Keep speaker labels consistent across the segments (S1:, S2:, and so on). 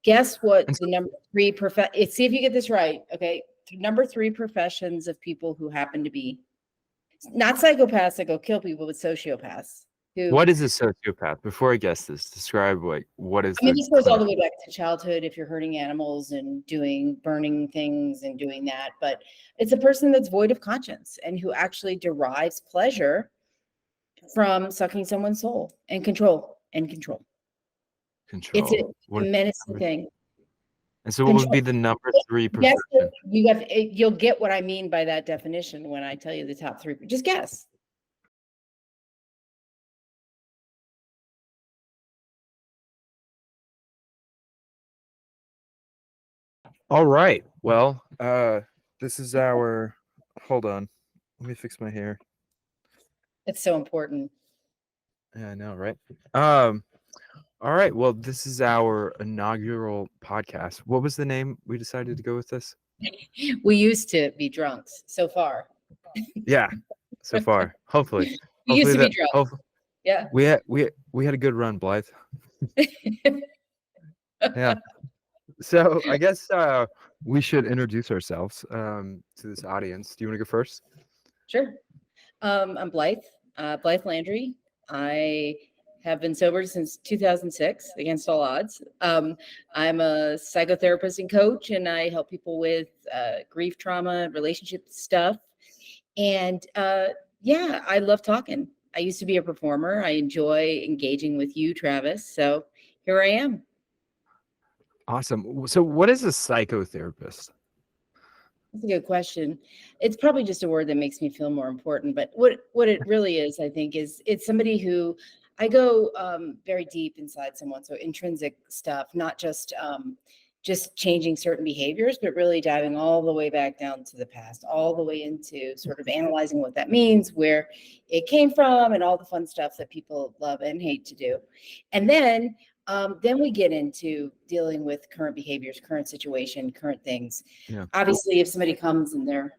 S1: Guess what
S2: And
S1: the number 3 see if you get this right. Okay. Number 3 professions of people who happen to be not psychopaths that go kill people, but sociopaths.
S2: what is a sociopath? Before I guess this, describe what is the
S1: this goes all the way back to childhood if you're hurting animals and burning things and doing that. But it's a person that's void of conscience and who actually derives pleasure from sucking someone's soul and control.
S2: Control.
S1: It's a menacing thing.
S2: And so what would be the number 3 profession?
S1: You'll get what I mean by that definition when I tell you the top 3. Just guess.
S2: All right. Well, this is our. Hold on. Let me fix my hair.
S1: It's so important.
S2: Yeah, I know, right? All right. Well, this is our inaugural podcast. What was the name we decided to go with this?
S1: We used to be drunks so far.
S2: Yeah, so far. Hopefully.
S1: We used to be drunk. Yeah.
S2: We had a good run, Blythe. Yeah. So I guess we should introduce ourselves to this audience. Do you want to go first?
S1: Sure. I'm Blythe Landry. I have been sober since 2006, against all odds. I'm a psychotherapist and coach, and I help people with grief, trauma, relationship stuff. And yeah, I love talking. I used to be a performer. I enjoy engaging with you, Travis. So here I am.
S2: Awesome. So what is a psychotherapist?
S1: That's a good question. It's probably just a word that makes me feel more important. But what it really is, I think, is it's somebody who I go very deep inside someone. So intrinsic stuff, not just changing certain behaviors, but really diving all the way back down to the past, all the way into sort of analyzing what that means, where it came from, and all the fun stuff that people love and hate to do. And then we get into dealing with current behaviors, current situation, current things. Yeah. Obviously, if somebody comes and they're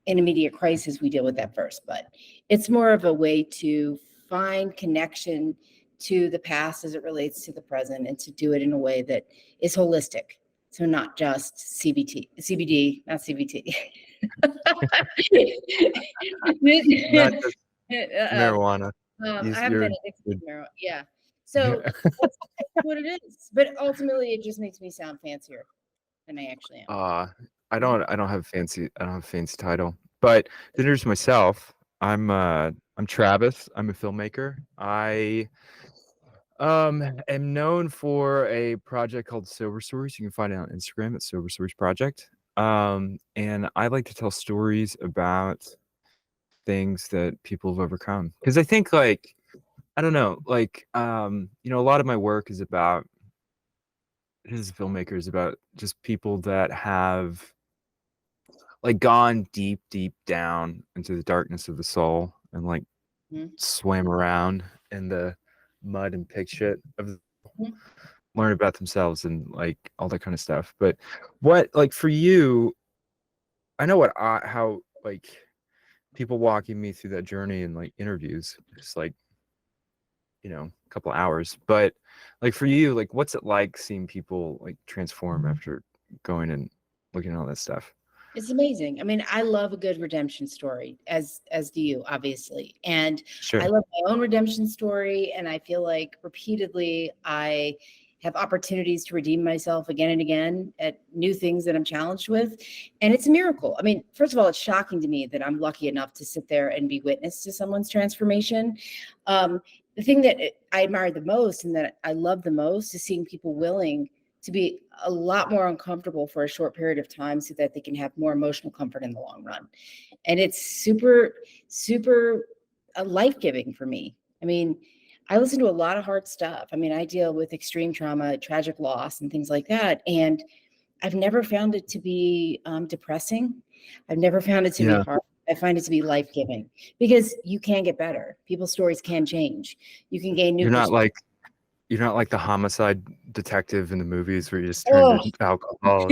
S1: in immediate crisis, we deal with that first. But it's more of a way to find connection to the past as it relates to the present, and to do it in a way that is holistic. So not just CBD, not CBT.
S2: Not just marijuana.
S1: I haven't been addicted to marijuana. Yeah. So that's what it is. But ultimately, it just makes me sound fancier than I actually am.
S2: I don't have a fancy title. But to introduce myself, I'm Travis. I'm a filmmaker. I am known for a project called Sober Stories. You can find it on Instagram at Sober Stories Project. And I like to tell stories about things that people have overcome. Because I think, like, I don't know, like, a lot of my work is about, as a filmmaker, is about just people that have, like, gone deep down into the darkness of the soul and, like, swam around in the mud and pig shit of learn about themselves and, like, all that kind of stuff. But what, like, for you, I know how, like, people walking me through that journey in, like, interviews, just, like, a couple hours. But, like, for you, like, what's it like seeing people, like, transform after going and looking at all that stuff?
S1: It's amazing. I mean, I love a good redemption story, as do you, obviously. And sure. I love my own redemption story. And I feel like repeatedly I have opportunities to redeem myself again and again at new things that I'm challenged with. And it's a miracle. I mean, first of all, it's shocking to me that I'm lucky enough to sit there and be witness to someone's transformation. The thing that I admire the most and that I love the most is seeing people willing to be a lot more uncomfortable for a short period of time so that they can have more emotional comfort in the long run. And it's super, super life-giving for me. I mean, I listen to a lot of hard stuff. I mean, I deal with extreme trauma, tragic loss, and things like that. And I've never found it to be depressing. I've never found it to be hard. I find it to be life-giving because you can get better. People's stories can change. You can gain new.
S2: You're not like the homicide detective in the movies where you just turn to alcohol.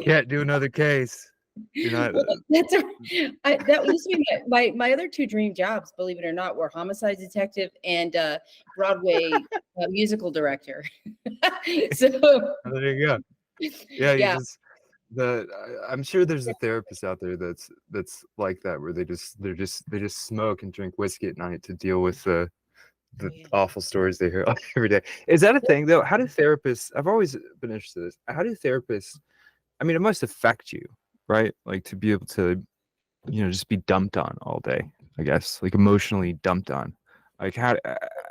S2: Can't do another case. You're not.
S1: Well, that used to be my other two dream jobs, believe it or not, were homicide detective and Broadway musical director. So
S2: There you go. Yeah, you
S1: yeah.
S2: just I'm sure there's a therapist out there that's like that, where they just smoke and drink whiskey at night to deal with the
S1: Oh, yeah.
S2: awful stories they hear every day. Is that a thing though? How do therapists? I've always been interested in this. How do therapists? I mean, it must affect you, right? Like to be able to, just be dumped on all day. I guess like emotionally dumped on. Like how?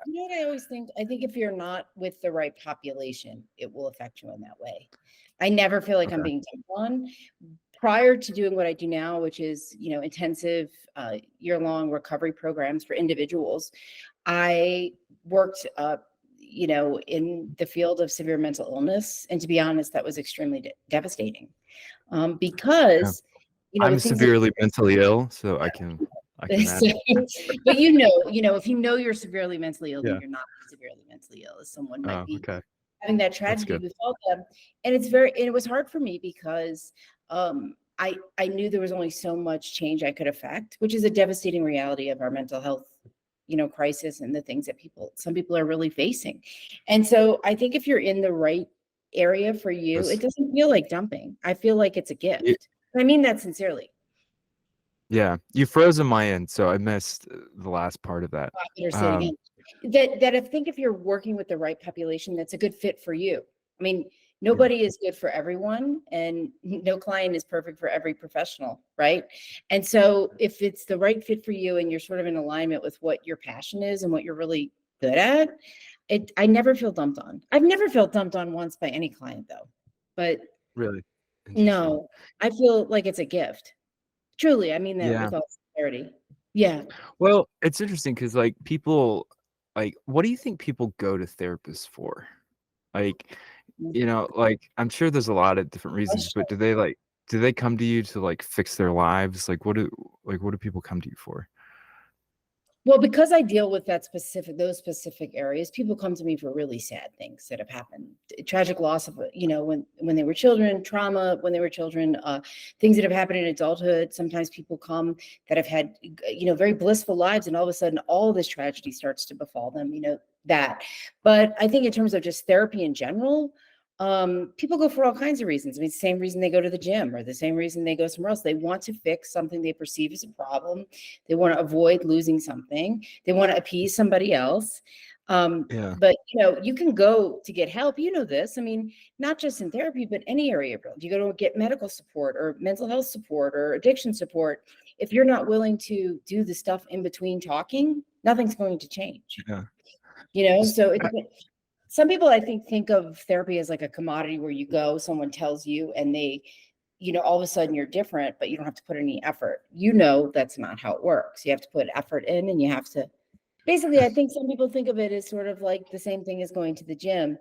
S1: You know what I always think? I think if you're not with the right population, it will affect you in that way. I never feel like I'm
S2: Okay.
S1: being dumped on. Prior to doing what I do now, which is, intensive year-long recovery programs for individuals, I worked in the field of severe mental illness. And to be honest, that was extremely devastating
S2: Yeah.
S1: because,
S2: I'm
S1: with things that
S2: severely mentally ill, so I can
S1: so,
S2: imagine.
S1: but if you know you're severely mentally ill, then
S2: Yeah.
S1: you're not severely mentally ill, as someone might
S2: Oh,
S1: be
S2: okay.
S1: having that
S2: That's
S1: tragedy
S2: good.
S1: befall them. And it was hard for me because I knew there was only so much change I could affect, which is a devastating reality of our mental health, crisis and the things that some people are really facing. And so I think if you're in the right area for you, it
S2: Yes.
S1: doesn't feel like dumping. I feel like it's a
S2: Y-
S1: gift. I mean that sincerely.
S2: Yeah, you froze on my end, so I missed the last part of that.
S1: Or say it
S2: Um,
S1: again. That I think if you're working with the right population, that's a good fit for you. I mean,
S2: yeah,
S1: nobody is good for everyone, and no client is perfect for every professional, right? And so if it's the right fit for you and you're sort of in alignment with what your passion is and what you're really good at, I never feel dumped on. I've never felt dumped on once by any client though. But
S2: really interesting.
S1: no, I feel like it's a gift. Truly, I mean that
S2: Yeah.
S1: with all sincerity. Yeah.
S2: Well, it's interesting because like people, like, what do you think people go to therapists for? Like, like I'm sure there's a lot of different reasons, but do they come to you to like fix their lives? Like, what do people come to you for?
S1: Well, because I deal with those specific areas, people come to me for really sad things that have happened. Tragic loss of, when they were children, trauma when they were children, things that have happened in adulthood. Sometimes people come that have had, very blissful lives, and all of a sudden, all this tragedy starts to befall them. That. But I think in terms of just therapy in general, people go for all kinds of reasons. I mean, it's the same reason they go to the gym or the same reason they go somewhere else. They want to fix something they perceive as a problem. They want to avoid losing something. They want to appease somebody else.
S2: Yeah.
S1: But you can go to get help. You know this. I mean, not just in therapy, but any area of your life. You go to get medical support or mental health support or addiction support. If you're not willing to do the stuff in between talking, nothing's going to change.
S2: Yeah.
S1: So some people I think of therapy as like a commodity where you go, someone tells you, and they, all of a sudden you're different, but you don't have to put any effort. That's not how it works. You have to put effort in, and you have to basically, I think some people think of it as sort of like the same thing as going to the gym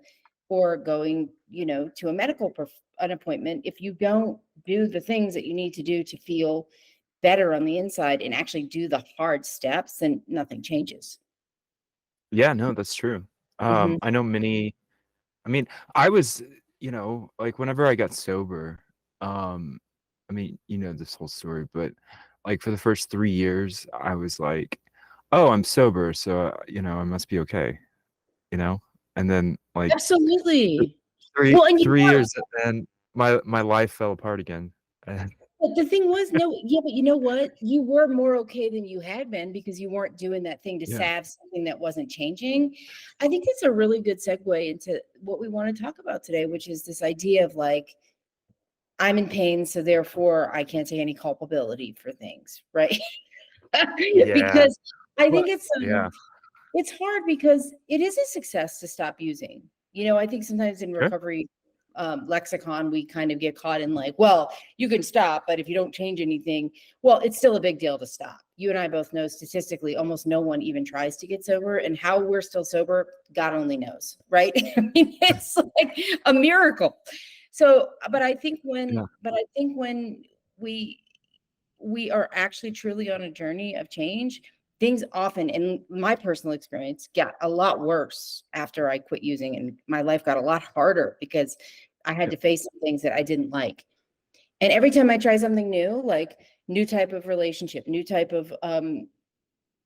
S1: or going, to a an appointment. If you don't do the things that you need to do to feel better on the inside and actually do the hard steps, then nothing changes.
S2: Yeah, no, that's true.
S1: Mhm.
S2: I know I mean, I was, like whenever I got sober, I mean, this whole story, but like for the first 3 years, I was like, oh, I'm sober, so I must be okay, you know? And then like
S1: Absolutely.
S2: three
S1: Well, and you
S2: 3 years, and then my life fell apart again. And
S1: But the thing was, no, yeah, but you know what? You were more okay than you had been because you weren't doing that thing to
S2: yeah,
S1: salve something that wasn't changing. I think it's a really good segue into what we want to talk about today, which is this idea of like, I'm in pain, so therefore I can't take any culpability for things, right?
S2: yeah,
S1: Because I
S2: but
S1: think
S2: yeah,
S1: it's hard because it is a success to stop using. I think sometimes in
S2: sure,
S1: recovery lexicon, we kind of get caught in like, well, you can stop, but if you don't change anything, well, it's still a big deal to stop. You and I both know statistically, almost no one even tries to get sober, and how we're still sober, God only knows, right? I mean, it's like a miracle. So,
S2: yeah,
S1: but I think when we we are actually truly on a journey of change, things often, in my personal experience, got a lot worse after I quit using, and my life got a lot harder because I had
S2: yep,
S1: to face some things that I didn't like. And every time I try something new, like new type of relationship, new type of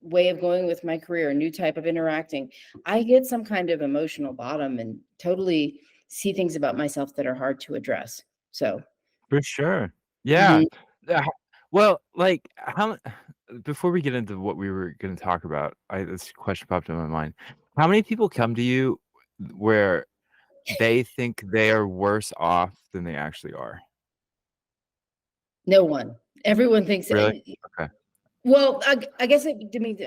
S1: way of going with my career, new type of interacting, I get some kind of emotional bottom and totally see things about myself that are hard to address. So
S2: For sure. Yeah.
S1: mhm.
S2: Yeah. Well, like, before we get into what we were gonna talk about, this question popped in my mind. How many people come to you where they think they are worse off than they actually are?
S1: No one. Everyone thinks,
S2: Really? Okay.
S1: well, I guess it means,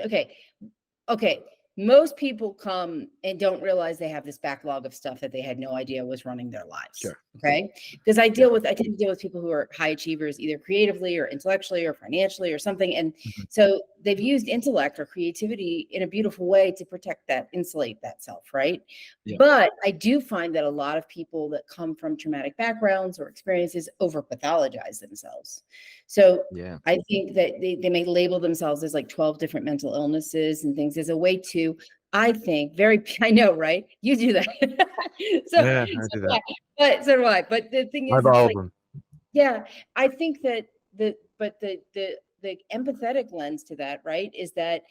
S1: okay. Most people come and don't realize they have this backlog of stuff that they had no idea was running their lives.
S2: Sure.
S1: Okay. Because I
S2: Yeah.
S1: tend to deal with people who are high achievers, either creatively or intellectually or financially or something. And
S2: Mhm.
S1: so they've used intellect or creativity in a beautiful way to protect that, insulate that self. Right.
S2: Yeah.
S1: But I do find that a lot of people that come from traumatic backgrounds or experiences over pathologize themselves. So
S2: Yeah.
S1: I think that they may label themselves as like 12 different mental illnesses and things as a way to, I think, I know, right? You do that. so,
S2: Yeah, I
S1: so
S2: do
S1: do
S2: that.
S1: I. But so do I. But the thing
S2: I
S1: is,
S2: have
S1: it's
S2: all of
S1: like,
S2: them.
S1: yeah, I think that the empathetic lens to that, right, is that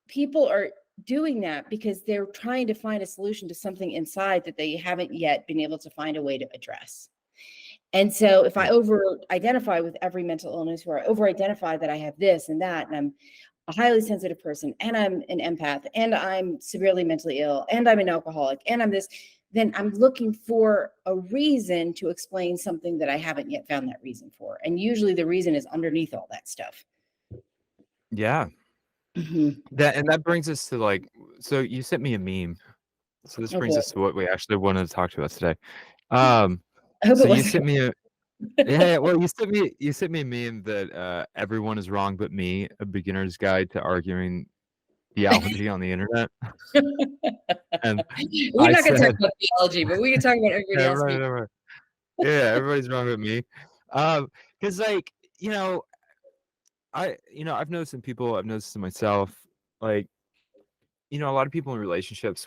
S1: people are doing that because they're trying to find a solution to something inside that they haven't yet been able to find a way to address. And so if I
S2: Yeah.
S1: over identify with every mental illness, or I over identify that I have this and that, and I'm a highly sensitive person, and I'm an empath, and I'm severely mentally ill, and I'm an alcoholic, and I'm this, then I'm looking for a reason to explain something that I haven't yet found that reason for. And usually the reason is underneath all that stuff.
S2: Yeah.
S1: Mhm.
S2: That brings us to, like, so you sent me a meme. So this
S1: Oh
S2: brings
S1: boy.
S2: us to what we actually wanted to talk about today. Um,
S1: I hope
S2: so
S1: it
S2: you
S1: wasn't.
S2: sent me a Yeah, well, you sent me a meme that, everyone is wrong but me, a beginner's guide to arguing theology on the internet, and
S1: We're
S2: I
S1: not going to talk
S2: said
S1: about theology, but we can talk about everybody
S2: yeah,
S1: else being.
S2: right. Yeah, everybody's wrong but me. Because like, you know, I've noticed in people, I've noticed in myself, like, a lot of people in relationships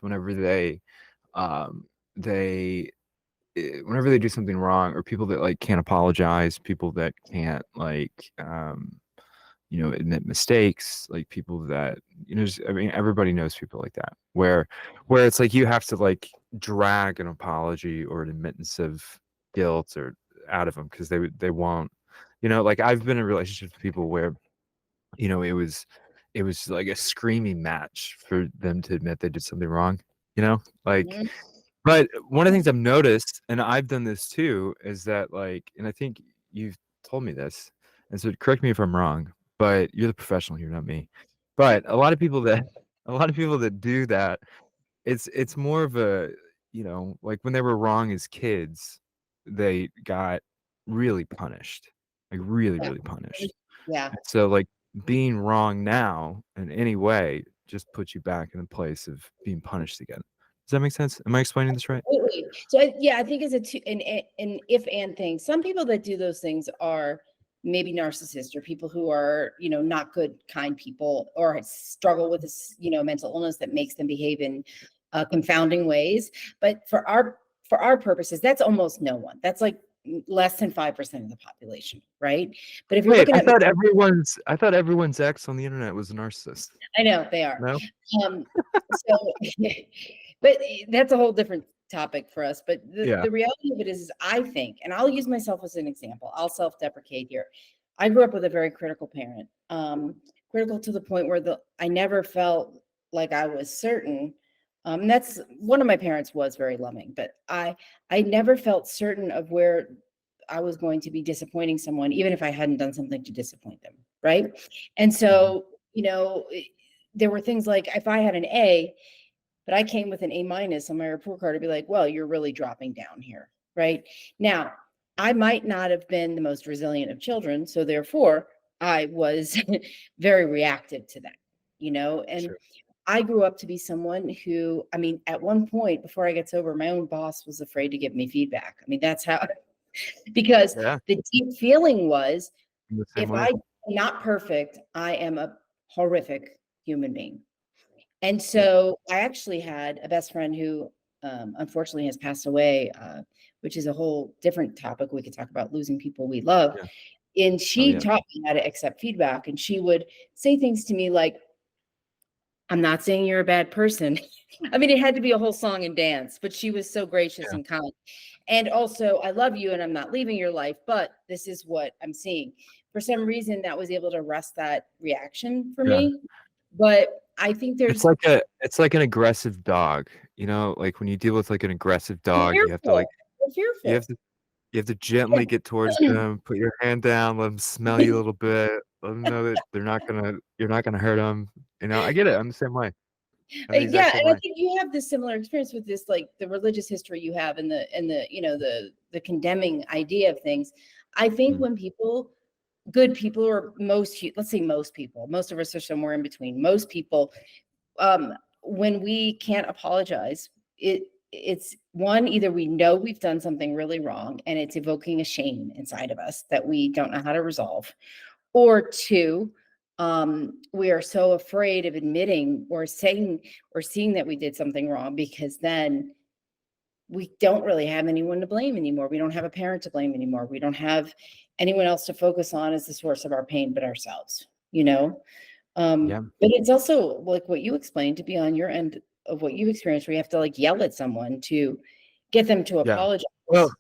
S2: um, they whenever they do something wrong, or people that, like, can't apologize, people that can't, like, admit mistakes, like people that, I mean, everybody knows people like that, where it's like you have to, like, drag an apology or an admittance of guilt or out of them because they won't. Like, I've been in relationships with people where, it was like a screaming match for them to admit they did something wrong, like.
S1: Mhm.
S2: But one of the things I've noticed, and I've done this too, is that, like, and I think you've told me this, and so correct me if I'm wrong, but you're the professional here, not me. But a lot of people that a lot of people that do that, it's more of a, like, when they were wrong as kids, they got really punished, like, really,
S1: Yeah.
S2: really punished.
S1: Yeah.
S2: And so, like, being wrong now in any way just puts you back in the place of being punished again. Does that make sense? Am I explaining this right?
S1: Absolutely. So yeah, I think it's an if and thing. Some people that do those things are maybe narcissists or people who are, not good, kind people, or struggle with this, mental illness that makes them behave in confounding ways. But for our purposes, that's almost no one. That's like less than 5% of the population, right? But if you're
S2: Wait,
S1: looking at,
S2: I thought everyone's ex on the internet was a narcissist.
S1: I know they are.
S2: No?
S1: So, but that's a whole different topic for us. But the,
S2: Yeah.
S1: the reality of it is I think, and I'll use myself as an example, I'll self-deprecate here. I grew up with a very critical parent, critical to the point where I never felt like I was certain. That's one of my parents was very loving, but I never felt certain of where I was going to be disappointing someone, even if I hadn't done something to disappoint them, right? And
S2: Mhm.
S1: so, there were things like if I had an A, but I came with an A minus on my report card, I'd be like, well, you're really dropping down here. Right now, I might not have been the most resilient of children. So therefore, I was very reactive to that, and
S2: Sure.
S1: I grew up to be someone who, I mean, at one point before I got sober, my own boss was afraid to give me feedback. I mean, that's how, because
S2: Yeah,
S1: the deep feeling was
S2: I'm the same
S1: if
S2: way.
S1: I'm not perfect, I am a horrific human being. And
S2: Yeah.
S1: so I actually had a best friend who unfortunately has passed away, which is a whole different topic. We could talk about losing people we love.
S2: Yeah.
S1: And
S2: Oh,
S1: she
S2: yeah.
S1: taught me how to accept feedback. And she would say things to me like, I'm not saying you're a bad person. I mean, it had to be a whole song and dance, but she was so gracious
S2: Yeah.
S1: and kind. And also, I love you and I'm not leaving your life, but this is what I'm seeing. For some reason, that was able to arrest that reaction for
S2: Yeah.
S1: me. But I think
S2: It's
S1: there's
S2: like an aggressive dog, you know, like when you deal with like an aggressive dog, you have to like,
S1: fearful. They're
S2: you have
S1: fearful.
S2: to, you have to gently get towards them, put your hand down, let them smell you a little bit, let them know that you're not gonna hurt them. You know, I get it. I'm the same way. I'm the exact
S1: Yeah,
S2: same
S1: and I
S2: way.
S1: think you have this similar experience with this, like the religious history you have and the the condemning idea of things. I think
S2: Mm.
S1: when people, good people, or let's say most people, most of us are somewhere in between. Most people, when we can't apologize, it's one, either we know we've done something really wrong and it's evoking a shame inside of us that we don't know how to resolve, or two, we are so afraid of admitting or saying or seeing that we did something wrong, because then we don't really have anyone to blame anymore. We don't have a parent to blame anymore. We don't have anyone else to focus on as the source of our pain but ourselves, you know?
S2: Yeah.
S1: But it's also like what you explained, to be on your end of what you experienced, where you have to like yell at someone to get them to
S2: Yeah.
S1: apologize.
S2: Well,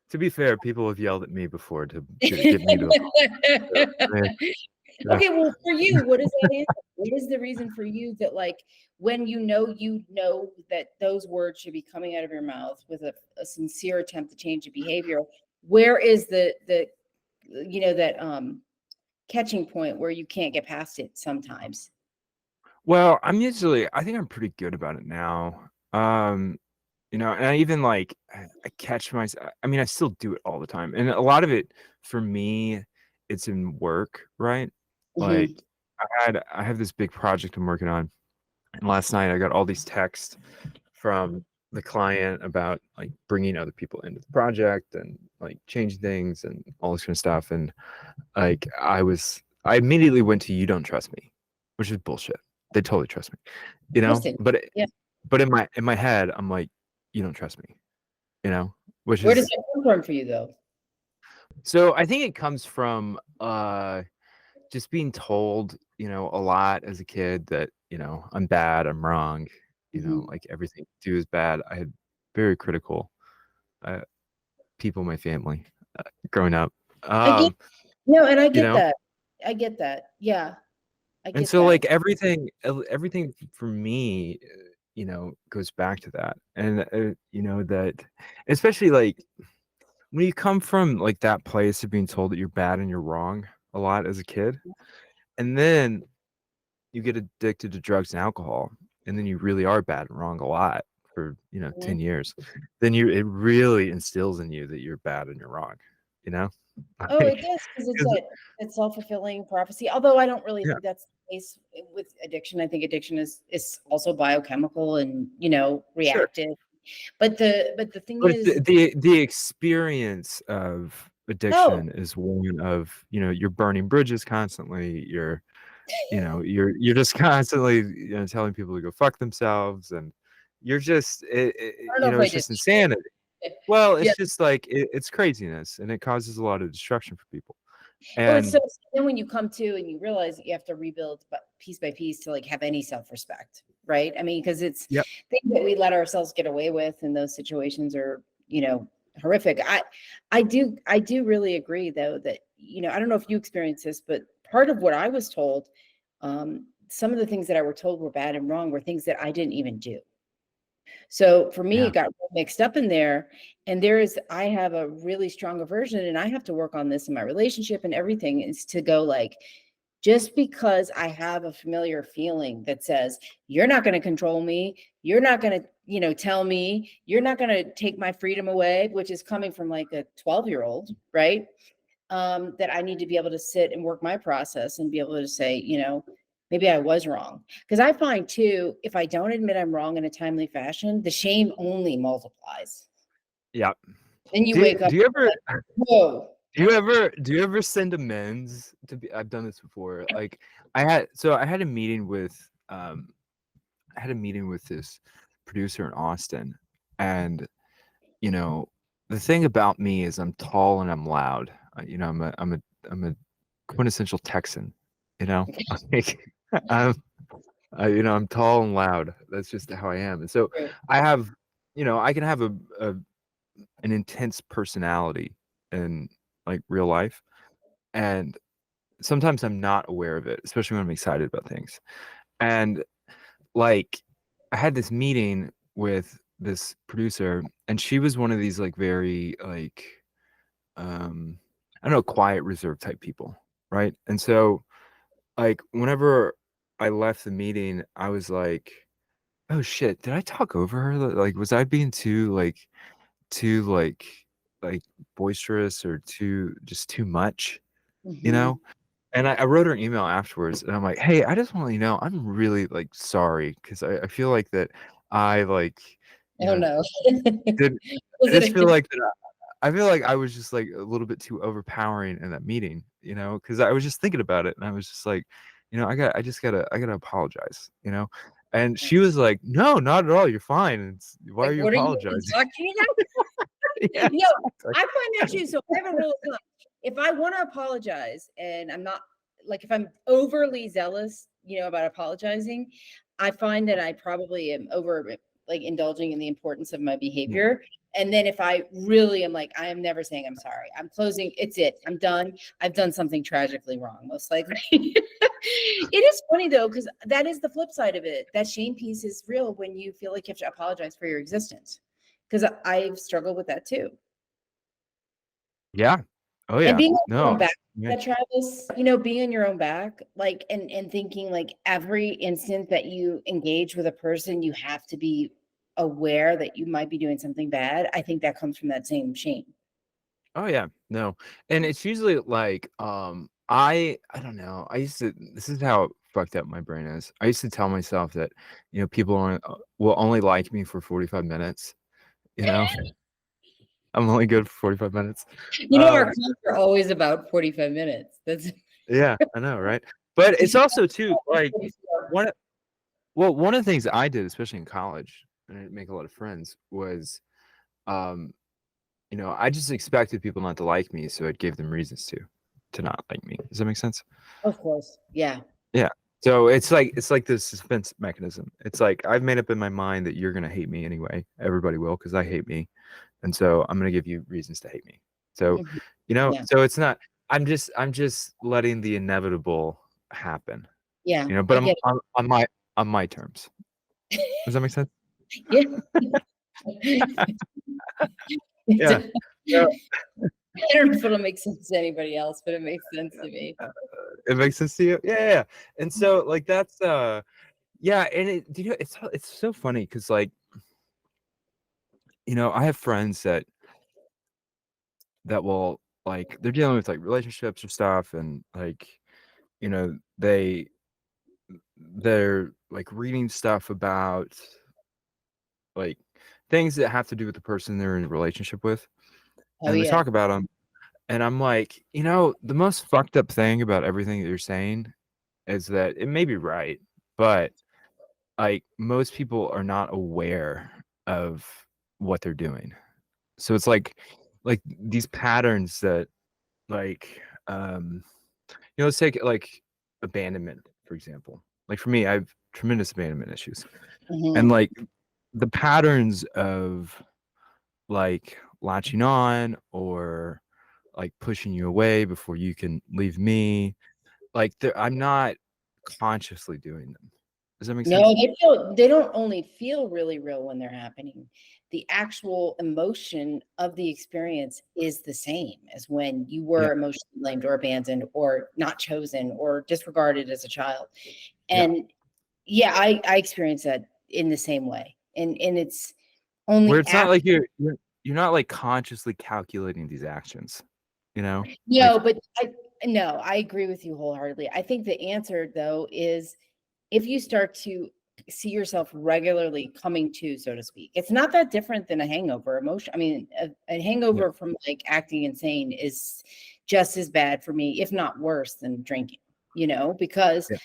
S2: to be fair, people have yelled at me before to get me to apologize. So, I mean, yeah.
S1: Okay, well, for you, what is that answer? What is the reason for you that, like, when you know that those words should be coming out of your mouth with a sincere attempt to change the behavior, where is the that catching point where you can't get past it sometimes?
S2: Well, I think I'm pretty good about it now. You know, and I even like I catch myself. I mean, I still do it all the time, and a lot of it for me, it's in work, right? Like
S1: Hmm.
S2: I have this big project I'm working on, and last night I got all these texts from the client about like bringing other people into the project and like changing things and all this kind of stuff. And like I immediately went to "you don't trust me," which is bullshit. They totally trust me, you
S1: Of course
S2: know.
S1: they, yeah.
S2: But in my head, I'm like, "You don't trust me," you know, which
S1: Where does
S2: is
S1: that come from for you, though?
S2: so. I think it comes from just being told, you know, a lot as a kid that, you know, I'm bad, I'm wrong, you know,
S1: Hmm.
S2: like everything I do is bad. I had very critical uh, people in my family growing up.
S1: I get
S2: Um,
S1: No, and I
S2: you
S1: get
S2: know,
S1: that. I get that. Yeah, I
S2: and
S1: get
S2: so
S1: that.
S2: like everything for me, you know, goes back to that. And you know that especially like when you come from like that place of being told that you're bad and you're wrong a lot as a kid, and then you get addicted to drugs and alcohol, and then you really are bad and wrong a lot for, you know,
S1: Mhm.
S2: 10 years, then it really instills in you that you're bad and you're wrong, you know?
S1: Oh, it
S2: Like,
S1: does, because it's
S2: 'cause
S1: that self-fulfilling prophecy. Although I don't really
S2: yeah,
S1: think that's the case with addiction. I think addiction is also biochemical and
S2: sure.
S1: reactive. But the thing
S2: But it's
S1: is,
S2: the experience of
S1: oh,
S2: addiction is one of, you know, you're burning bridges constantly, you know, you're just constantly, you know, telling people to go fuck themselves, and you're just
S1: I don't
S2: you
S1: know
S2: know,
S1: if I
S2: it's
S1: did.
S2: just insanity. Well,
S1: Yeah.
S2: it's just like it's craziness, and it causes a lot of destruction for people.
S1: Well, it's
S2: And
S1: so, then when you come to and you realize that you have to rebuild, but piece by piece, to like have any self-respect, right? I mean, because it's
S2: yep,
S1: things that we let ourselves get away with in those situations are, horrific. I do really agree, though, that, I don't know if you experience this, but part of what I was told, some of the things that I were told were bad and wrong were things that I didn't even do. So for me,
S2: yeah,
S1: it got mixed up in there. And I have a really strong aversion, and I have to work on this in my relationship and everything, is to go like, just because I have a familiar feeling that says, you're not going to control me, you're not going to, tell me, you're not going to take my freedom away, which is coming from like a 12-year-old, right? That I need to be able to sit and work my process and be able to say, maybe I was wrong. Because I find too, if I don't admit I'm wrong in a timely fashion, the shame only multiplies.
S2: yeah.
S1: Then you wake up
S2: Do you ever
S1: like, whoa.
S2: do you ever send amends to be I've done this before. Like I had a meeting with I had a meeting with this producer in Austin, And, you know, the thing about me is I'm tall and I'm loud. You know, I'm a quintessential Texan, you know, like, I'm, you know, I'm tall and loud. That's just how I am. And so I have, you know, I can have an intense personality in like real life. And sometimes I'm not aware of it, especially when I'm excited about things. And like, I had this meeting with this producer, and she was one of these like very like, I don't know, quiet, reserved type people, right? And so like whenever I left the meeting, I was like, oh shit, did I talk over her? Like, was I being too like boisterous or too much, you know? And I wrote her an email afterwards, and I'm like, hey, I just want to let you know I'm really like sorry, because I feel like that I like, you
S1: Oh
S2: know,
S1: no.
S2: did I
S1: Was it
S2: just
S1: a
S2: feel
S1: good?
S2: like that I feel like I was just like a little bit too overpowering in that meeting, you know, because I was just thinking about it, and I was just like, you know, I gotta apologize, you know. And she was like, no, not at all. You're fine. Why
S1: Like,
S2: are you
S1: what are you even
S2: apologizing?
S1: talking about?
S2: Yeah,
S1: Yo,
S2: exactly.
S1: I find that too. So I have a rule of thumb. If I want to apologize and I'm not like if I'm overly zealous, about apologizing, I find that I probably am over like indulging in the importance of my
S2: Yeah.
S1: behavior. And then if I really am like, I am never saying I'm sorry. I'm closing, it's it. I'm done. I've done something tragically wrong, most likely. It is funny though, because that is the flip side of it. That shame piece is real when you feel like you have to apologize for your existence. Because I've struggled with that too.
S2: Yeah. Oh
S1: And
S2: yeah.
S1: being on your
S2: No.
S1: own back,
S2: Yeah.
S1: that Travis, being on your own back, like, and thinking like every instant that you engage with a person, you have to be aware that you might be doing something bad. I think that comes from that same shame.
S2: Oh yeah. No. And it's usually like, I don't know. This is how fucked up my brain is. I used to tell myself that, you know, people will only like me for 45 minutes, you know. I'm only good for 45 minutes.
S1: Our
S2: Um,
S1: calls are always about 45 minutes. That's
S2: yeah, I know, right? But
S1: we
S2: it's
S1: should
S2: also too like
S1: have
S2: one of- well, one of the things I did, especially in college, and I didn't make a lot of friends, was um, you know, I just expected people not to like me, so I'd give them reasons to not like me. Does that make sense?
S1: of course. Yeah.
S2: Yeah. So it's like this suspense mechanism. It's like I've made up in my mind that you're gonna hate me anyway. Everybody will, because I hate me, and so I'm gonna give you reasons to hate me. So,
S1: Mhm.
S2: you know,
S1: Yeah.
S2: so it's not. I'm just letting the inevitable happen.
S1: Yeah.
S2: You know, but
S1: I
S2: I'm
S1: get
S2: on my terms. Does that make sense?
S1: it. Yeah.
S2: Yeah. So,
S1: I don't know if it'll make sense to anybody else, but it makes sense to me.
S2: it makes sense to you? Yeah, yeah, yeah. And so like that's yeah, and you know, it's so funny because like, you know, I have friends that will like they're dealing with like relationships or stuff, and like, you know, they're like reading stuff about like things that have to do with the person they're in a relationship with,
S1: Oh
S2: and they
S1: yeah.
S2: talk about them, and I'm like, you know, the most fucked up thing about everything that you're saying is that it may be right, but like most people are not aware of what they're doing. So it's like these patterns that like you know, let's take like abandonment, for example. Like for me, I have tremendous abandonment issues. And
S1: Mhm.
S2: like the patterns of like latching on or like pushing you away before you can leave me, like I'm not consciously doing them. Does that make
S1: No,
S2: sense?
S1: they don't only feel really real when they're happening. The actual emotion of the experience is the same as when you
S2: Yeah.
S1: were emotionally blamed or abandoned or not chosen or disregarded as a child.
S2: Yeah.
S1: And yeah, I experience that in the same way. And it's
S2: Where
S1: only
S2: it's not
S1: after.
S2: like you're not like consciously calculating these actions, you know?
S1: No,
S2: Like
S1: but no, I agree with you wholeheartedly. I think the answer though is if you start to see yourself regularly coming to, so to speak, it's not that different than a hangover emotion. I mean, a
S2: yeah,
S1: hangover from like acting insane is just as bad for me, if not worse than drinking, because
S2: yeah,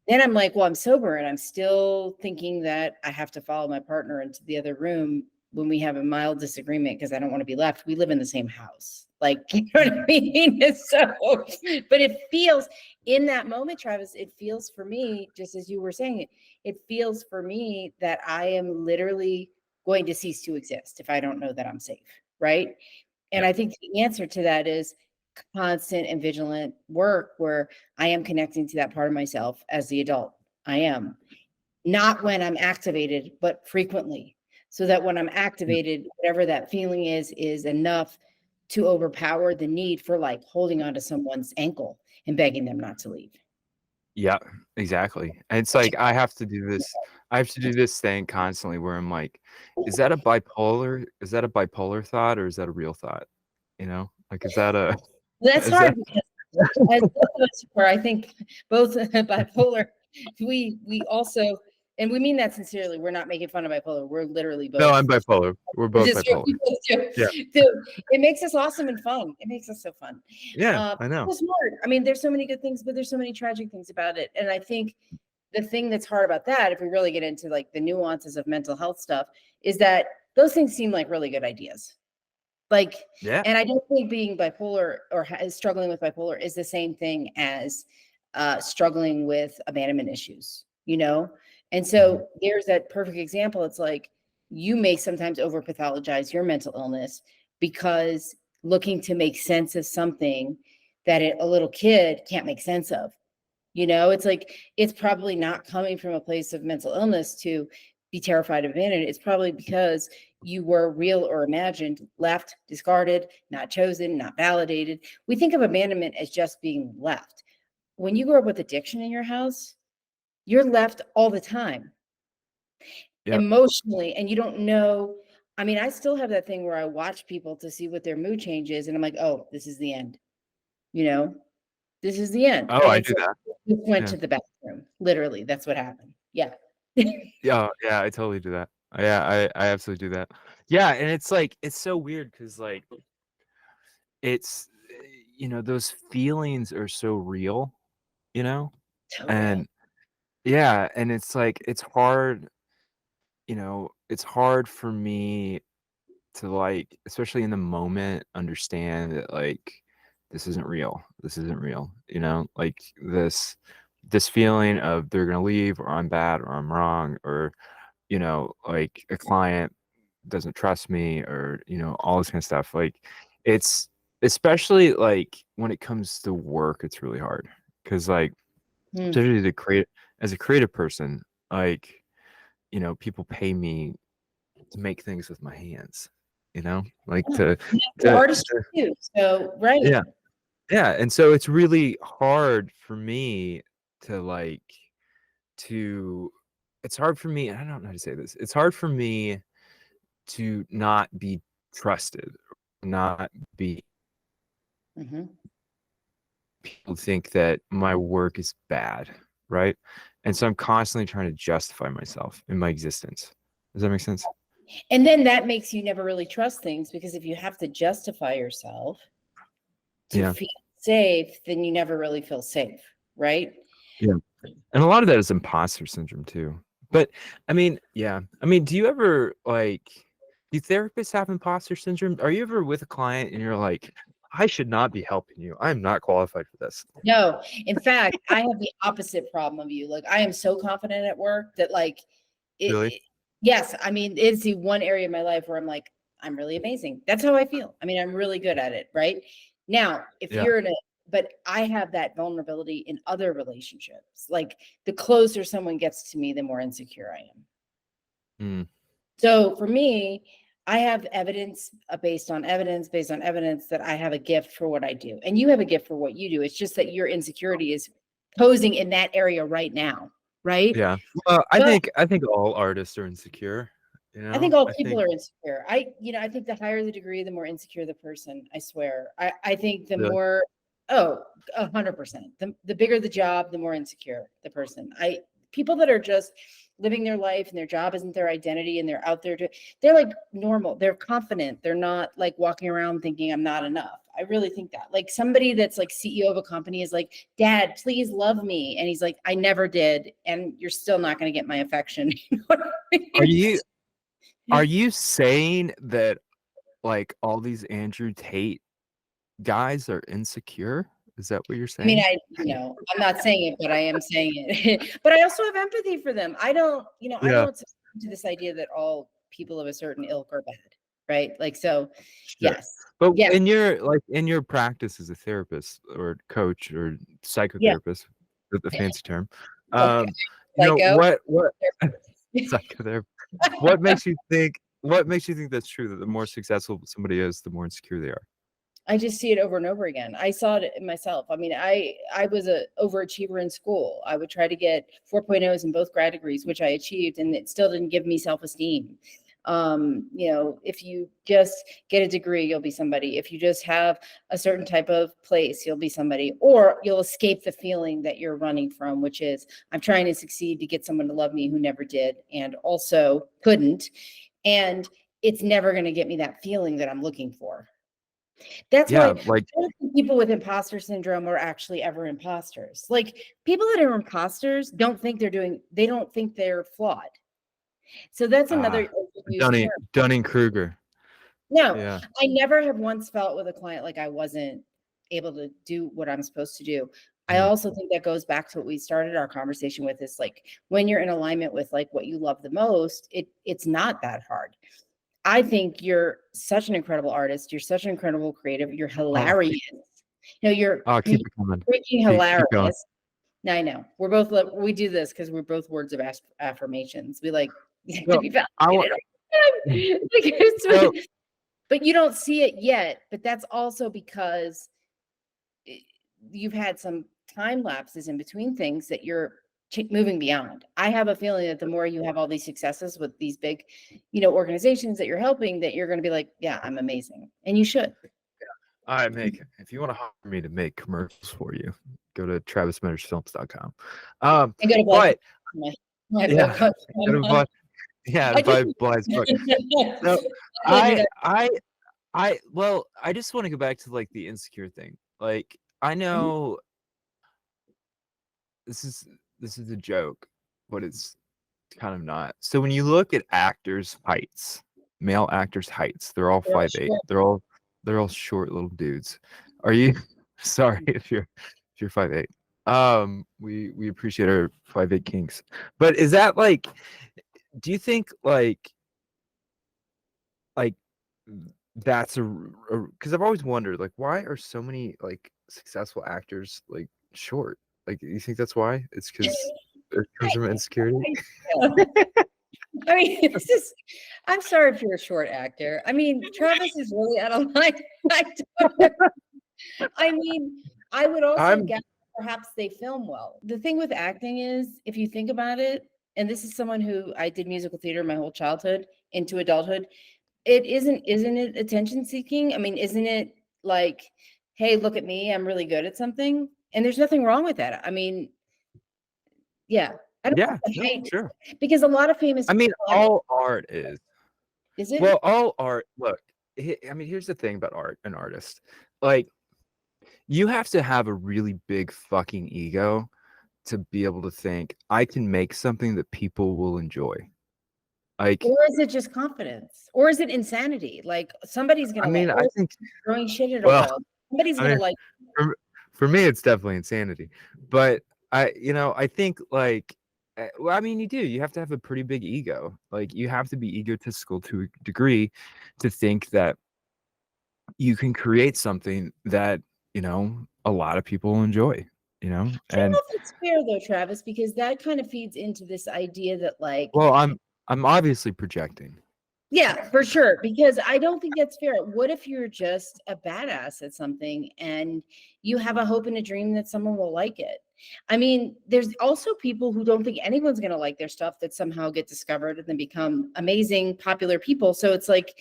S1: then I'm like, well, I'm sober and I'm still thinking that I have to follow my partner into the other room when we have a mild disagreement, because I don't want to be left, we live in the same house. Like, you know what I mean? So, but it feels in that moment, Travis, it feels for me, just as you were saying, it feels for me that I am literally going to cease to exist if I don't know that I'm safe. Right. And I think the answer to that is constant and vigilant work where I am connecting to that part of myself as the adult I am. Not when I'm activated, but frequently. So that when I'm activated, whatever that feeling is enough to overpower the need for like holding onto someone's ankle and begging them not to leave.
S2: Yeah, exactly. And it's like I have to do this thing constantly where I'm like, is that a bipolar thought or is that a real thought? You know? Like is that a
S1: That's
S2: is that
S1: hard because as both of us are, I think, both bipolar, we also, and we mean that sincerely. We're not making fun of bipolar. We're literally both.
S2: No, I'm bipolar. We're both
S1: Just
S2: bipolar. Yeah.
S1: It makes us awesome and fun. It makes us so fun.
S2: Yeah, I know.
S1: It's hard. I mean, there's so many good things, but there's so many tragic things about it. And I think the thing that's hard about that, if we really get into like the nuances of mental health stuff, is that those things seem like really good ideas. Like,
S2: Yeah.
S1: and I don't think being bipolar or struggling with bipolar is the same thing as struggling with abandonment issues, you know? And so there's that perfect example. It's like you may sometimes over pathologize your mental illness because looking to make sense of something that a little kid can't make sense of. You know, it's like, it's probably not coming from a place of mental illness to be terrified of abandonment. It's probably because you were real or imagined, left, discarded, not chosen, not validated. We think of abandonment as just being left. When you grow up with addiction in your house, you're left all the time, emotionally, and you don't know. I mean, I still have that thing where I watch people to see what their mood change is, and I'm like, oh, this is the end. You know, this is the end.
S2: Oh,
S1: And
S2: I
S1: it's
S2: do
S1: like,
S2: that.
S1: just went to the bathroom. Literally, that's what happened. Yeah.
S2: Yeah, I totally do that. Yeah, I absolutely do that. Yeah, and it's like it's so weird because like it's those feelings are so real, you know?
S1: So real.
S2: And yeah, and it's like it's hard, it's hard for me to like, especially in the moment, understand that like this isn't real. This isn't real, like this feeling of they're gonna leave or I'm bad or I'm wrong or like a client doesn't trust me or, all this kind of stuff. Like it's especially like when it comes to work, it's really hard. Cause like, especially as a creative person, like, people pay me to make things with my hands, like
S1: The artistry too. So, right.
S2: yeah. Yeah. And so it's really hard for me to like, to, it's hard for me. I don't know how to say this. It's hard for me to not be trusted, not be people think that my work is bad, right? And so I'm constantly trying to justify myself in my existence. Does that make sense?
S1: And then that makes you never really trust things because if you have to justify yourself to feel safe, then you never really feel safe, right?
S2: Yeah. And a lot of that is imposter syndrome too. But I mean, do you ever like, do therapists have imposter syndrome? Are you ever with a client and you're like, I should not be helping you. I'm not qualified for this.
S1: No, in fact, I have the opposite problem of you. Like I am so confident at work that like
S2: Really?
S1: yes, I mean, it's the one area of my life where I'm like, I'm really amazing. That's how I feel. I mean, I'm really good at it, right? Now, if
S2: Yeah.
S1: you're in a, but I have that vulnerability in other relationships. Like the closer someone gets to me, the more insecure I am. So for me, I have evidence based on evidence that I have a gift for what I do. And you have a gift for what you do. It's just that your insecurity is posing in that area right now, right?
S2: Yeah. Well, I
S1: But
S2: think all artists are insecure,
S1: I think all people are insecure. I think the higher the degree, the more insecure the person, I swear. I think the
S2: Really?
S1: more, 100%. The bigger the job, the more insecure the person. People that are just living their life and their job isn't their identity and they're out there they're like normal. They're confident. They're not like walking around thinking I'm not enough. I really think that. Like somebody that's like CEO of a company is like, Dad, please love me. And he's like, I never did. And you're still not going to get my affection. You know what I mean?
S2: Are you Are you saying that like all these Andrew Tate guys are insecure? Is that what you're
S1: I mean,
S2: saying?
S1: I'm not saying it, but I am saying it. But I also have empathy for them. I don't
S2: Yeah,
S1: subscribe to this idea that all people of a certain ilk are bad, right? Like, so,
S2: sure.
S1: yes,
S2: But
S1: yeah,
S2: in your practice as a therapist or coach or
S1: yeah,
S2: psychotherapist, the fancy term,
S1: like
S2: um,
S1: psycho.
S2: what psychotherapist, what makes you think that's true, that the more successful somebody is, the more insecure they are?
S1: I just see it over and over again. I saw it in myself. I mean, I was a overachiever in school. I would try to get 4.0s in both grad degrees, which I achieved, and it still didn't give me self-esteem. If you just get a degree, you'll be somebody. If you just have a certain type of place, you'll be somebody, or you'll escape the feeling that you're running from, which is I'm trying to succeed to get someone to love me who never did and also couldn't. And it's never going to get me that feeling that I'm looking for. That's why
S2: Yeah,
S1: I
S2: like
S1: don't think people with imposter syndrome are actually ever imposters. Like, people that are imposters they don't think they're flawed. So that's another overused term.
S2: Dunning-Kruger.
S1: No,
S2: Yeah.
S1: I never have once felt with a client like I wasn't able to do what I'm supposed to do. I
S2: Mhm.
S1: also think that goes back to what we started our conversation with, is like when you're in alignment with like what you love the most, it's not that hard. I think you're such an incredible artist. You're such an incredible creative. You're
S2: Oh,
S1: hilarious. You're
S2: keep it coming.
S1: freaking
S2: Keep going.
S1: hilarious. Now, I know we do this because we're both words of affirmations. We like to
S2: So
S1: be
S2: I want
S1: validated. Like,
S2: so
S1: but you don't see it yet. But that's also because you've had some time lapses in between things that you're moving beyond. I have a feeling that the more you have all these successes with these big, organizations that you're helping, that you're going to be like, yeah, I'm amazing. And you should.
S2: if you want to hire me to make commercials for you, go to travismeadorsfilms.com.
S1: And go to
S2: But
S1: my book.
S2: yeah, go to
S1: I just
S2: buy Blythe's book. So
S1: told you that.
S2: I just want to go back to like the insecure thing. Like, I
S1: Mhm.
S2: know this is a joke, but it's kind of not. So when you look at actors' heights, male actors' heights, they're all
S1: They're all
S2: 5'8".
S1: short.
S2: They're all short little dudes. Are you sorry if you're 5'8"? We appreciate our 5'8" kinks. But is that like, do you think like that's because I've always wondered, like, why are so many like successful actors like short? Like, you think that's why? It's because it comes from insecurity?
S1: I mean, I'm sorry if you're a short actor. I mean, Travis is really out of line. I don't know. I mean, I would also
S2: I'm
S1: guess perhaps they film well. The thing with acting is, if you think about it, and this is someone who I did musical theater my whole childhood into adulthood, isn't it attention seeking? I mean, isn't it like, hey, look at me, I'm really good at something? And there's nothing wrong with that. I mean, yeah. I don't
S2: Yeah,
S1: I
S2: no,
S1: hate
S2: sure.
S1: because a lot of famous
S2: I mean,
S1: people
S2: all art is.
S1: is it?
S2: Well, all art, look, I mean, here's the thing about art and artists. Like, you have to have a really big fucking ego to be able to think, I can make something that people will enjoy. Like,
S1: Or is it just confidence? Or is it insanity? Like, somebody's
S2: I
S1: gonna like,
S2: mean, I
S1: or is
S2: think,
S1: it throwing shit at a
S2: well,
S1: wall? Somebody's
S2: I
S1: gonna
S2: mean,
S1: like,
S2: for me, it's definitely insanity. But I think like, well, I mean, you have to have a pretty big ego. Like, you have to be egotistical to a degree to think that you can create something that, a lot of people will enjoy,
S1: I don't know
S2: and
S1: if it's fair though, Travis, because that kind of feeds into this idea that like,
S2: well, I'm obviously projecting.
S1: yeah, for sure. Because I don't think that's fair. What if you're just a badass at something and you have a hope and a dream that someone will like it? I mean, there's also people who don't think anyone's going to like their stuff that somehow get discovered and then become amazing, popular people. So it's like,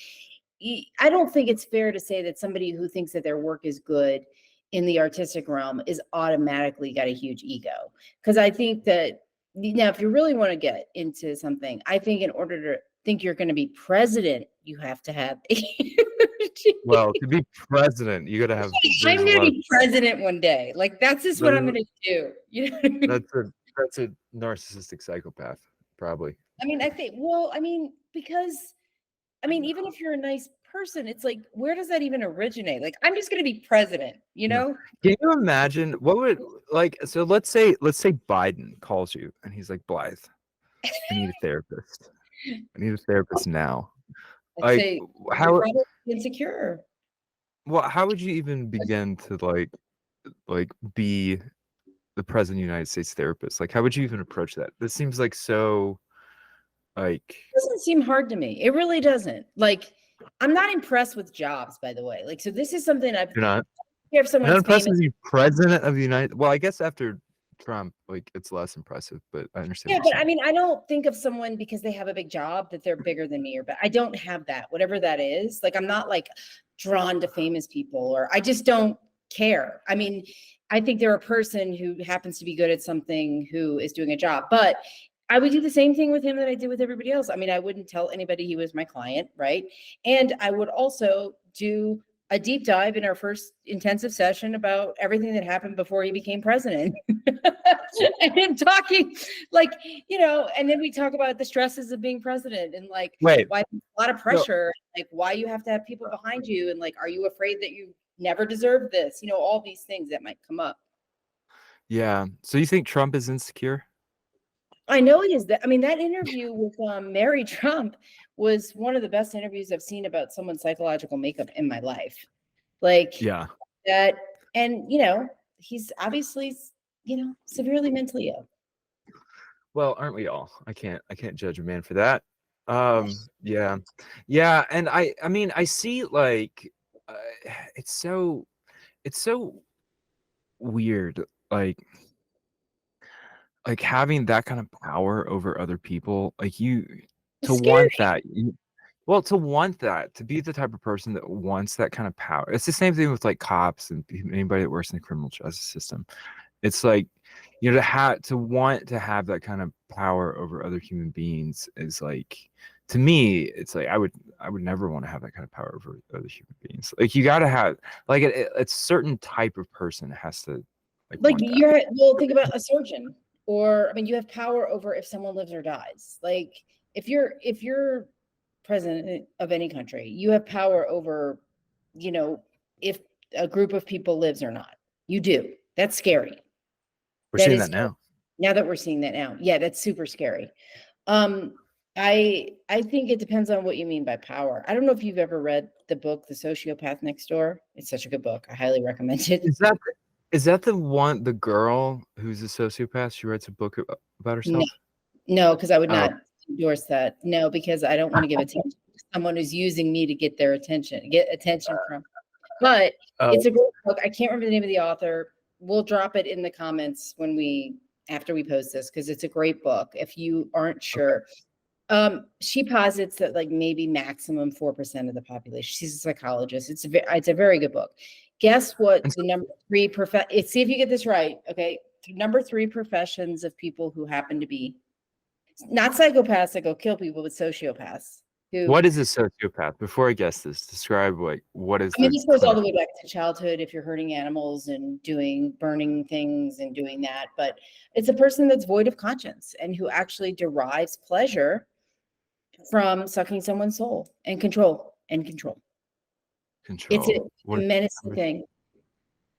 S1: I don't think it's fair to say that somebody who thinks that their work is good in the artistic realm is automatically got a huge ego. Because I think that now, if you really want to get into something, I think in order to think you're going to be president, you have to have a huge
S2: Well, to be president, you got to have.
S1: I'm
S2: There's a
S1: going to
S2: lot of.
S1: be president one day. Like, that's just what I'm
S2: There's,
S1: going to do. You know what I mean?
S2: that's a narcissistic psychopath, probably.
S1: I mean, I think, because I mean, even if you're a nice person, it's like, where does that even originate? Like, I'm just going to be president, you know?
S2: Can you imagine what would so let's say Biden calls you and he's like, Blythe, I need a therapist. I need a therapist now.
S1: I'd
S2: Like
S1: say you're
S2: how
S1: probably insecure.
S2: how would you even begin to be the president of the United States therapist? Like how would you even approach that? This seems like so like
S1: It doesn't seem hard to me. It really doesn't. Like, I'm not impressed with jobs, by the way. Like, so this is something I've
S2: you're not
S1: if someone's
S2: impressed
S1: famous.
S2: with the president of the United. Well, I guess after Trump, like it's less impressive, but I understand.
S1: Yeah, but I mean, I don't think of someone because they have a big job that they're bigger than me, but I don't have that, whatever that is. Like, I'm not like drawn to famous people, or I just don't care. I mean, I think they're a person who happens to be good at something who is doing a job, but I would do the same thing with him that I did with everybody else. I mean, I wouldn't tell anybody he was my client, right? And I would also do a deep dive in our first intensive session about everything that happened before he became president. And then talking like, and then we talk about the stresses of being president and like why a lot of pressure, like why you have to have people behind you, and like, are you afraid that you never deserve this? All these things that might come up.
S2: Yeah. So you think Trump is insecure?
S1: I know he is. That, I mean, that interview with Mary Trump was one of the best interviews I've seen about someone's psychological makeup in my life. Like,
S2: yeah,
S1: that, and he's obviously severely mentally ill.
S2: Well, aren't we all? I can't judge a man for that. Yeah, and I mean, I see like it's so weird, like having that kind of power over other people, like
S1: It's
S2: to
S1: scary.
S2: want that. To want that, to be the type of person that wants that kind of power. It's the same thing with like cops and anybody that works in the criminal justice system. It's like, to want to have that kind of power over other human beings is like, to me, it's like I would never want to have that kind of power over other human beings. Like you got to have like it's certain type of person has to
S1: like think about a surgeon, or I mean, you have power over if someone lives or dies. Like if you're president of any country, you have power over, if a group of people lives or not. You do. That's scary.
S2: We're seeing that now.
S1: Now that we're seeing that now. Yeah, that's super scary. I think it depends on what you mean by power. I don't know if you've ever read the book, The Sociopath Next Door. It's such a good book. I highly recommend it.
S2: Is that the girl who's a sociopath? She writes a book about herself?
S1: No, because I would not endorse that. No, because I don't want to give attention to someone who's using me to get attention from. But it's a great book. I can't remember the name of the author. We'll drop it in the comments after we post this, because it's a great book. If you aren't sure, she posits that like maybe maximum 4% of the population. She's a psychologist. It's a very good book. Guess what? The number 3 see if you get this right. Okay, number 3 professions of people who happen to be not psychopaths that go kill people, but sociopaths.
S2: What is a sociopath? Before I guess this, describe what is.
S1: I mean, this goes all the way back to childhood. If you're hurting animals and burning things and doing that, but it's a person that's void of conscience and who actually derives pleasure from sucking someone's soul and control. It's a menacing thing.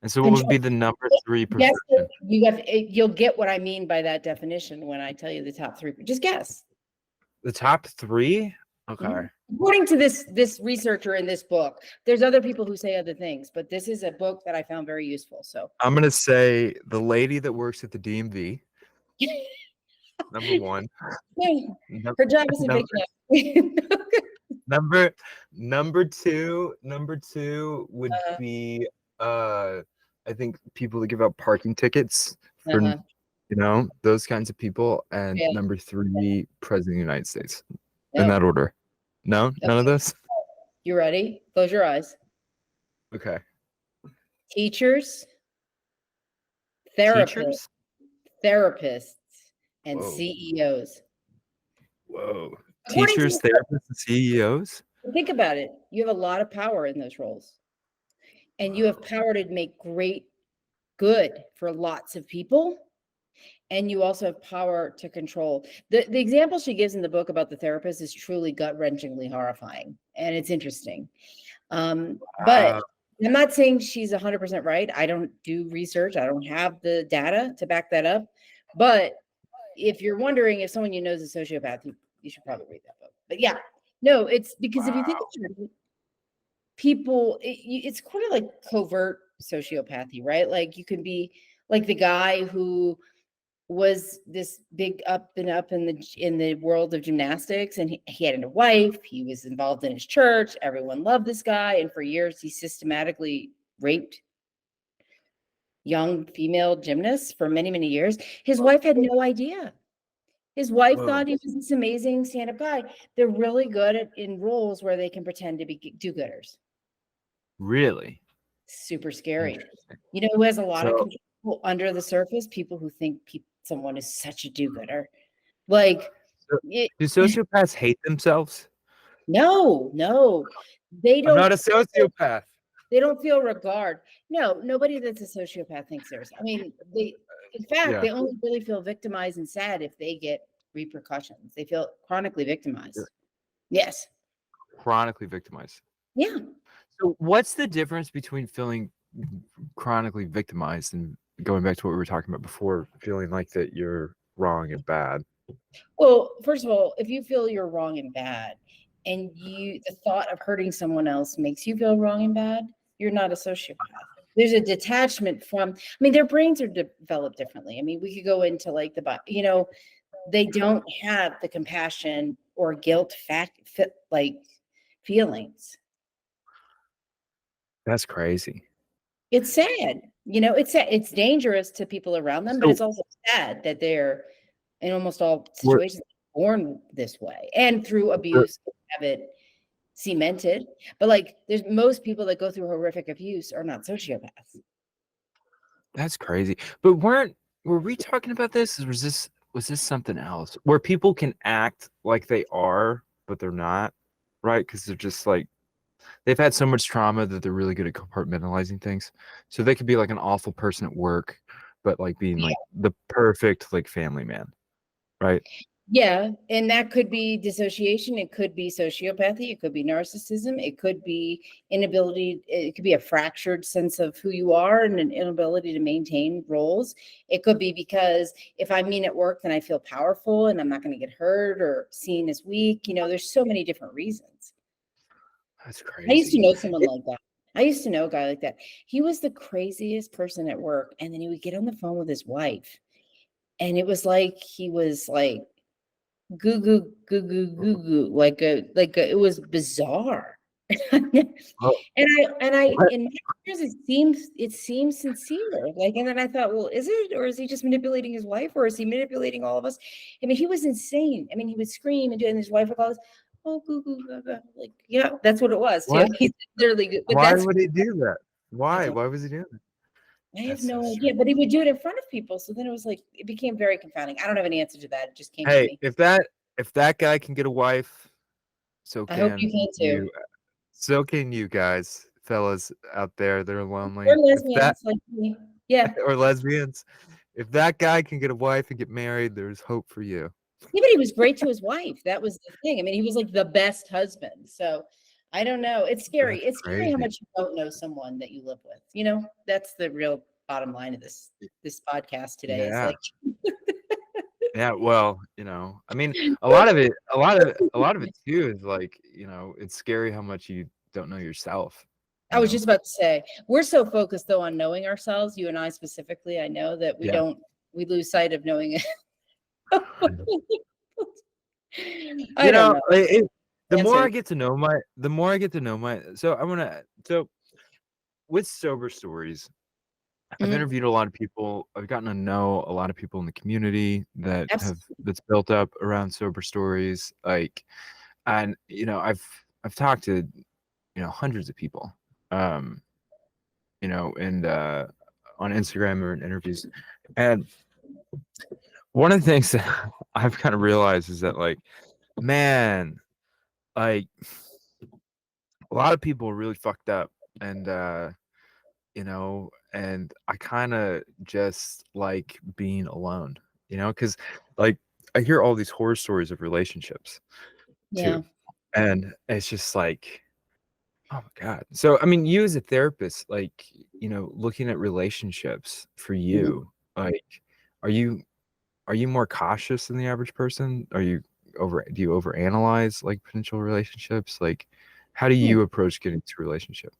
S2: And so what would be the number 3 profession?
S1: You'll get what I mean by that definition when I tell you the top 3. Just guess.
S2: The top 3? Okay.
S1: Mm-hmm. According to this researcher in this book, there's other people who say other things, but this is a book that I found very useful. So
S2: I'm going to say the lady that works at the DMV. Number 1.
S1: Her job is to
S2: number two would be I think people that give out parking tickets for those kinds of people, and number 3, president of the United States. In that order. No, none of this.
S1: You ready? Close your eyes.
S2: Okay.
S1: Teachers, therapists, and CEOs.
S2: Whoa. Teachers, therapists, and CEOs?
S1: Think about it. You have a lot of power in those roles. And you have power to make great good for lots of people. and you also have power to control. The example she gives in the book about the therapist is truly gut-wrenchingly horrifying, and it's interesting. But I'm not saying she's 100% right. I don't do research. I don't have the data to back that up. But if you're wondering if someone you know is a sociopath, you should probably read that book. But yeah, no, it's because if you think about it, people, it's kind of like covert sociopathy, right? Like you can be like the guy who was this big up in the world of gymnastics, and he had a wife, he was involved in his church, everyone loved this guy, and for years he systematically raped young female gymnasts for many, many years. His wife had no idea. His wife thought he was this amazing stand-up guy. They're really good in roles where they can pretend to be do-gooders.
S2: Really?
S1: Super scary. You know who has a lot of control under the surface? People who think someone is such a do-gooder. Like,
S2: do sociopaths hate themselves?
S1: No, they don't.
S2: I'm not a sociopath.
S1: They don't feel regard. No, nobody that's a sociopath thinks theirs. I mean, in fact, they only really feel victimized and sad if they get repercussions. They feel chronically victimized. Yes.
S2: Chronically victimized.
S1: Yeah.
S2: So what's the difference between feeling chronically victimized and going back to what we were talking about before, feeling like that you're wrong and bad?
S1: Well, first of all, if you feel you're wrong and bad, and the thought of hurting someone else makes you feel wrong and bad, you're not a sociopath. There's a detachment from, I mean, their brains are developed differently. I mean, we could go into like they don't have the compassion or guilt like feelings.
S2: That's crazy.
S1: It's sad. It's sad. It's dangerous to people around them, but it's also sad that they're in almost all situations born this way and through abuse have it cemented. But like there's most people that go through horrific abuse are not sociopaths.
S2: That's crazy. But were we talking about this? Or was this something else where people can act like they are, but they're not, right? Because they're just like they've had so much trauma that they're really good at compartmentalizing things. So they could be like an awful person at work, but like being like the perfect like family man, right?
S1: Yeah, and that could be dissociation. It could be sociopathy. It could be narcissism. It could be inability. It could be a fractured sense of who you are and an inability to maintain roles. It could be because if I'm mean at work, then I feel powerful and I'm not going to get hurt or seen as weak. There's so many different reasons.
S2: That's crazy.
S1: I used to know someone like that. I used to know a guy like that. He was the craziest person at work. And then he would get on the phone with his wife. And it was like he was like, goo goo goo goo goo goo, it was bizarre. And in my ears it seems sincere. Like, and then I thought, well, is it, or is he just manipulating his wife, or is he manipulating all of us? I mean, he was insane. I mean, he would scream and his wife would call us, oh, goo goo goo goo. Like, yeah, that's what it was. Yeah, he's literally good. But
S2: why would he do that? Why was he doing that?
S1: I have no idea, but he would do it in front of people. So then it was like, it became very confounding. I don't have any answer to that. It just came to me.
S2: If that guy can get a wife, so can
S1: I hope you can too.
S2: So can you guys, fellas out there that are lonely.
S1: Or lesbians like me. Yeah.
S2: Or lesbians. If that guy can get a wife and get married, there's hope for you.
S1: Yeah, but he was great to his wife. That was the thing. I mean, he was like the best husband. So I don't know. It's scary. It's scary how much you don't know someone that you live with. That's the real bottom line of this podcast today.
S2: Yeah.
S1: Is like
S2: yeah, well, I mean, a lot of it too is like, it's scary how much you don't know yourself.
S1: I was just about to say, we're so focused though on knowing ourselves, you and I specifically. I know that we lose sight of knowing it. I don't know.
S2: The more I get to know my, so with Sober Stories, I've interviewed a lot of people. I've gotten to know a lot of people in the community that's built up around Sober Stories. Like, and I've talked to hundreds of people, and on Instagram or in interviews, and one of the things that I've kind of realized is that, like, man, like a lot of people are really fucked up, and and I kind of just like being alone, because like I hear all these horror stories of relationships
S1: Yeah.
S2: too. And it's just like, oh my God. So, I mean, you as a therapist, like, looking at relationships for
S1: Mhm.
S2: you, like, are you more cautious than the average person? Do you overanalyze like potential relationships? Like, how do
S1: Hmm.
S2: you approach getting to a relationship?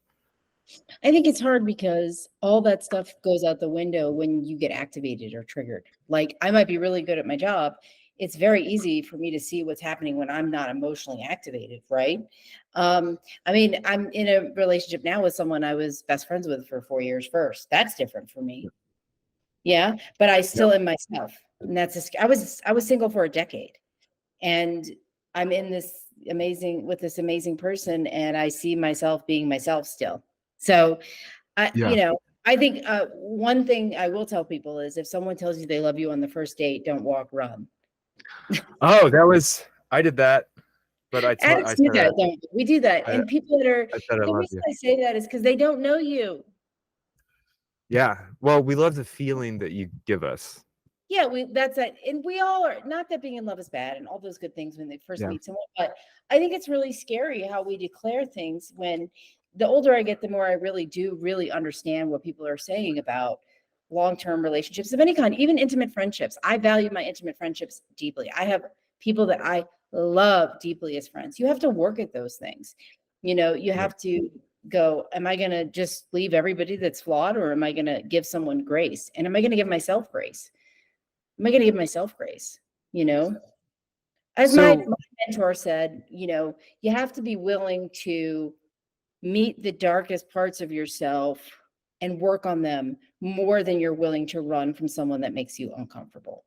S1: I think it's hard because all that stuff goes out the window when you get activated or triggered. Like I might be really good at my job. It's very easy for me to see what's happening when I'm not emotionally activated, right? I mean, I'm in a relationship now with someone I was best friends with for 4 years first. That's different for me. Yeah, but I
S2: Yep.
S1: still am myself. And I was single for a decade. And I'm in this amazing person, and I see myself being myself still. So
S2: Yeah.
S1: I think one thing I will tell people is if someone tells you they love you on the first date, don't walk, run.
S2: Oh, I did that, but I
S1: Addicts do
S2: said
S1: that, don't we? We do that.
S2: I
S1: And people that are,
S2: I said I
S1: the
S2: love
S1: reason
S2: you.
S1: I say that is because they don't know you.
S2: Yeah. Well, we love the feeling that you give us.
S1: Yeah, that's that. And we all are, not that being in love is bad and all those good things when they first
S2: Yeah.
S1: meet someone, but I think it's really scary how we declare things when the older I get, the more I really do really understand what people are saying about long-term relationships of any kind, even intimate friendships. I value my intimate friendships deeply. I have people that I love deeply as friends. You have to work at those things. You
S2: Yep.
S1: have to go, am I going to just leave everybody that's flawed, or am I going to give someone grace? And am I going to give myself grace? Am I going to give myself grace? You know, as my
S2: So,
S1: mentor said, you have to be willing to meet the darkest parts of yourself and work on them more than you're willing to run from someone that makes you uncomfortable.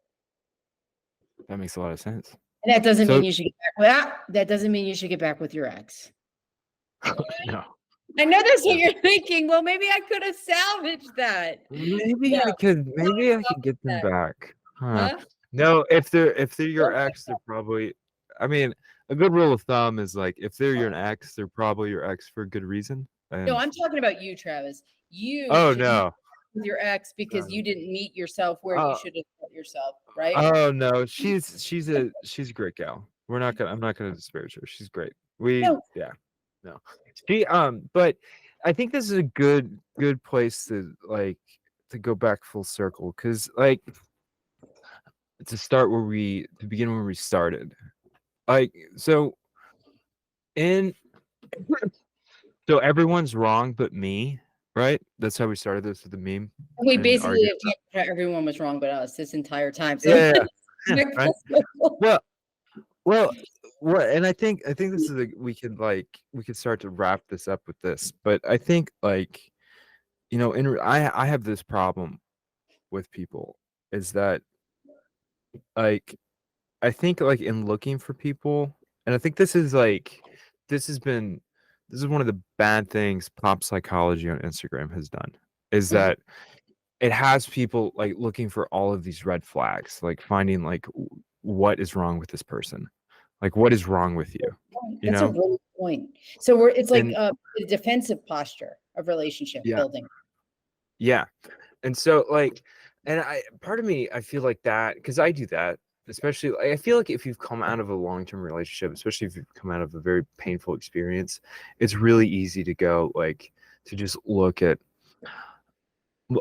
S2: that makes a lot of sense.
S1: And that doesn't mean
S2: So,
S1: you should get back with that doesn't mean you should get back with your ex.
S2: no.
S1: I know that's what
S2: No.
S1: you're thinking. Well, maybe I could have salvaged that. No,
S2: Maybe I could get them
S1: that.
S2: back. Huh.
S1: Huh?
S2: No, if they're your
S1: Don't
S2: ex, they're probably, I mean, a good rule of thumb is like if they're your ex, they're probably your ex for a good reason.
S1: No,
S2: And
S1: I'm talking about you, Travis. You
S2: oh
S1: should not
S2: no.
S1: be with your ex because you didn't meet yourself where you
S2: Uh,
S1: should have met yourself, right?
S2: oh no, she's a great gal. I'm not gonna disparage her. She's great.
S1: No,
S2: Yeah, no. But I think this is a good place to go back full circle, because like to begin where we started. Like in so everyone's wrong but me, right? That's how we started this with the meme
S1: we
S2: and
S1: basically
S2: arguing.
S1: have talked about everyone was wrong but us this entire time. So
S2: Yeah, yeah, yeah, right. Well, Well, and I think this is we could start to wrap this up with this, but I think like I have this problem with people is that like I think like in looking for people, and I think this has been this is one of the bad things pop psychology on Instagram has done, is
S1: Mm,
S2: that it has people like looking for all of these red flags, like finding like what is wrong with this person, like what is wrong with you, you
S1: that's a
S2: know?
S1: really good point. So it's like
S2: And
S1: the defensive posture of relationship
S2: yeah,
S1: building.
S2: yeah. And so like, and part of me, I feel like that because I do that, especially I feel like if you've come out of a long-term relationship, especially if you've come out of a very painful experience, it's really easy to go like to just look at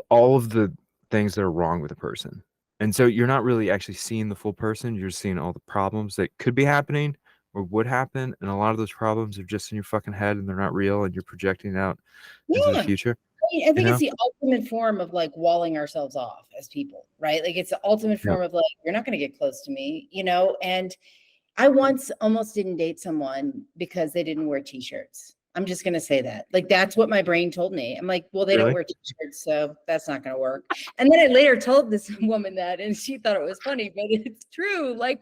S2: all of the things that are wrong with a person. And so you're not really actually seeing the full person, you're seeing all the problems that could be happening or would happen. And a lot of those problems are just in your fucking head and they're not real and you're projecting out into the
S1: Yeah.
S2: future,
S1: I
S2: you
S1: think it's
S2: know?
S1: the ultimate form of like walling ourselves off as people, right? Like it's the ultimate
S2: Yeah.
S1: form of like, you're not going to get close to me, and I once almost didn't date someone because they didn't wear t-shirts. I'm just going to say that. Like, that's what my brain told me. I'm like, well, they don't
S2: Really?
S1: wear t-shirts, so that's not going to work. And then I later told this woman that, and she thought it was funny, but it's true. Like,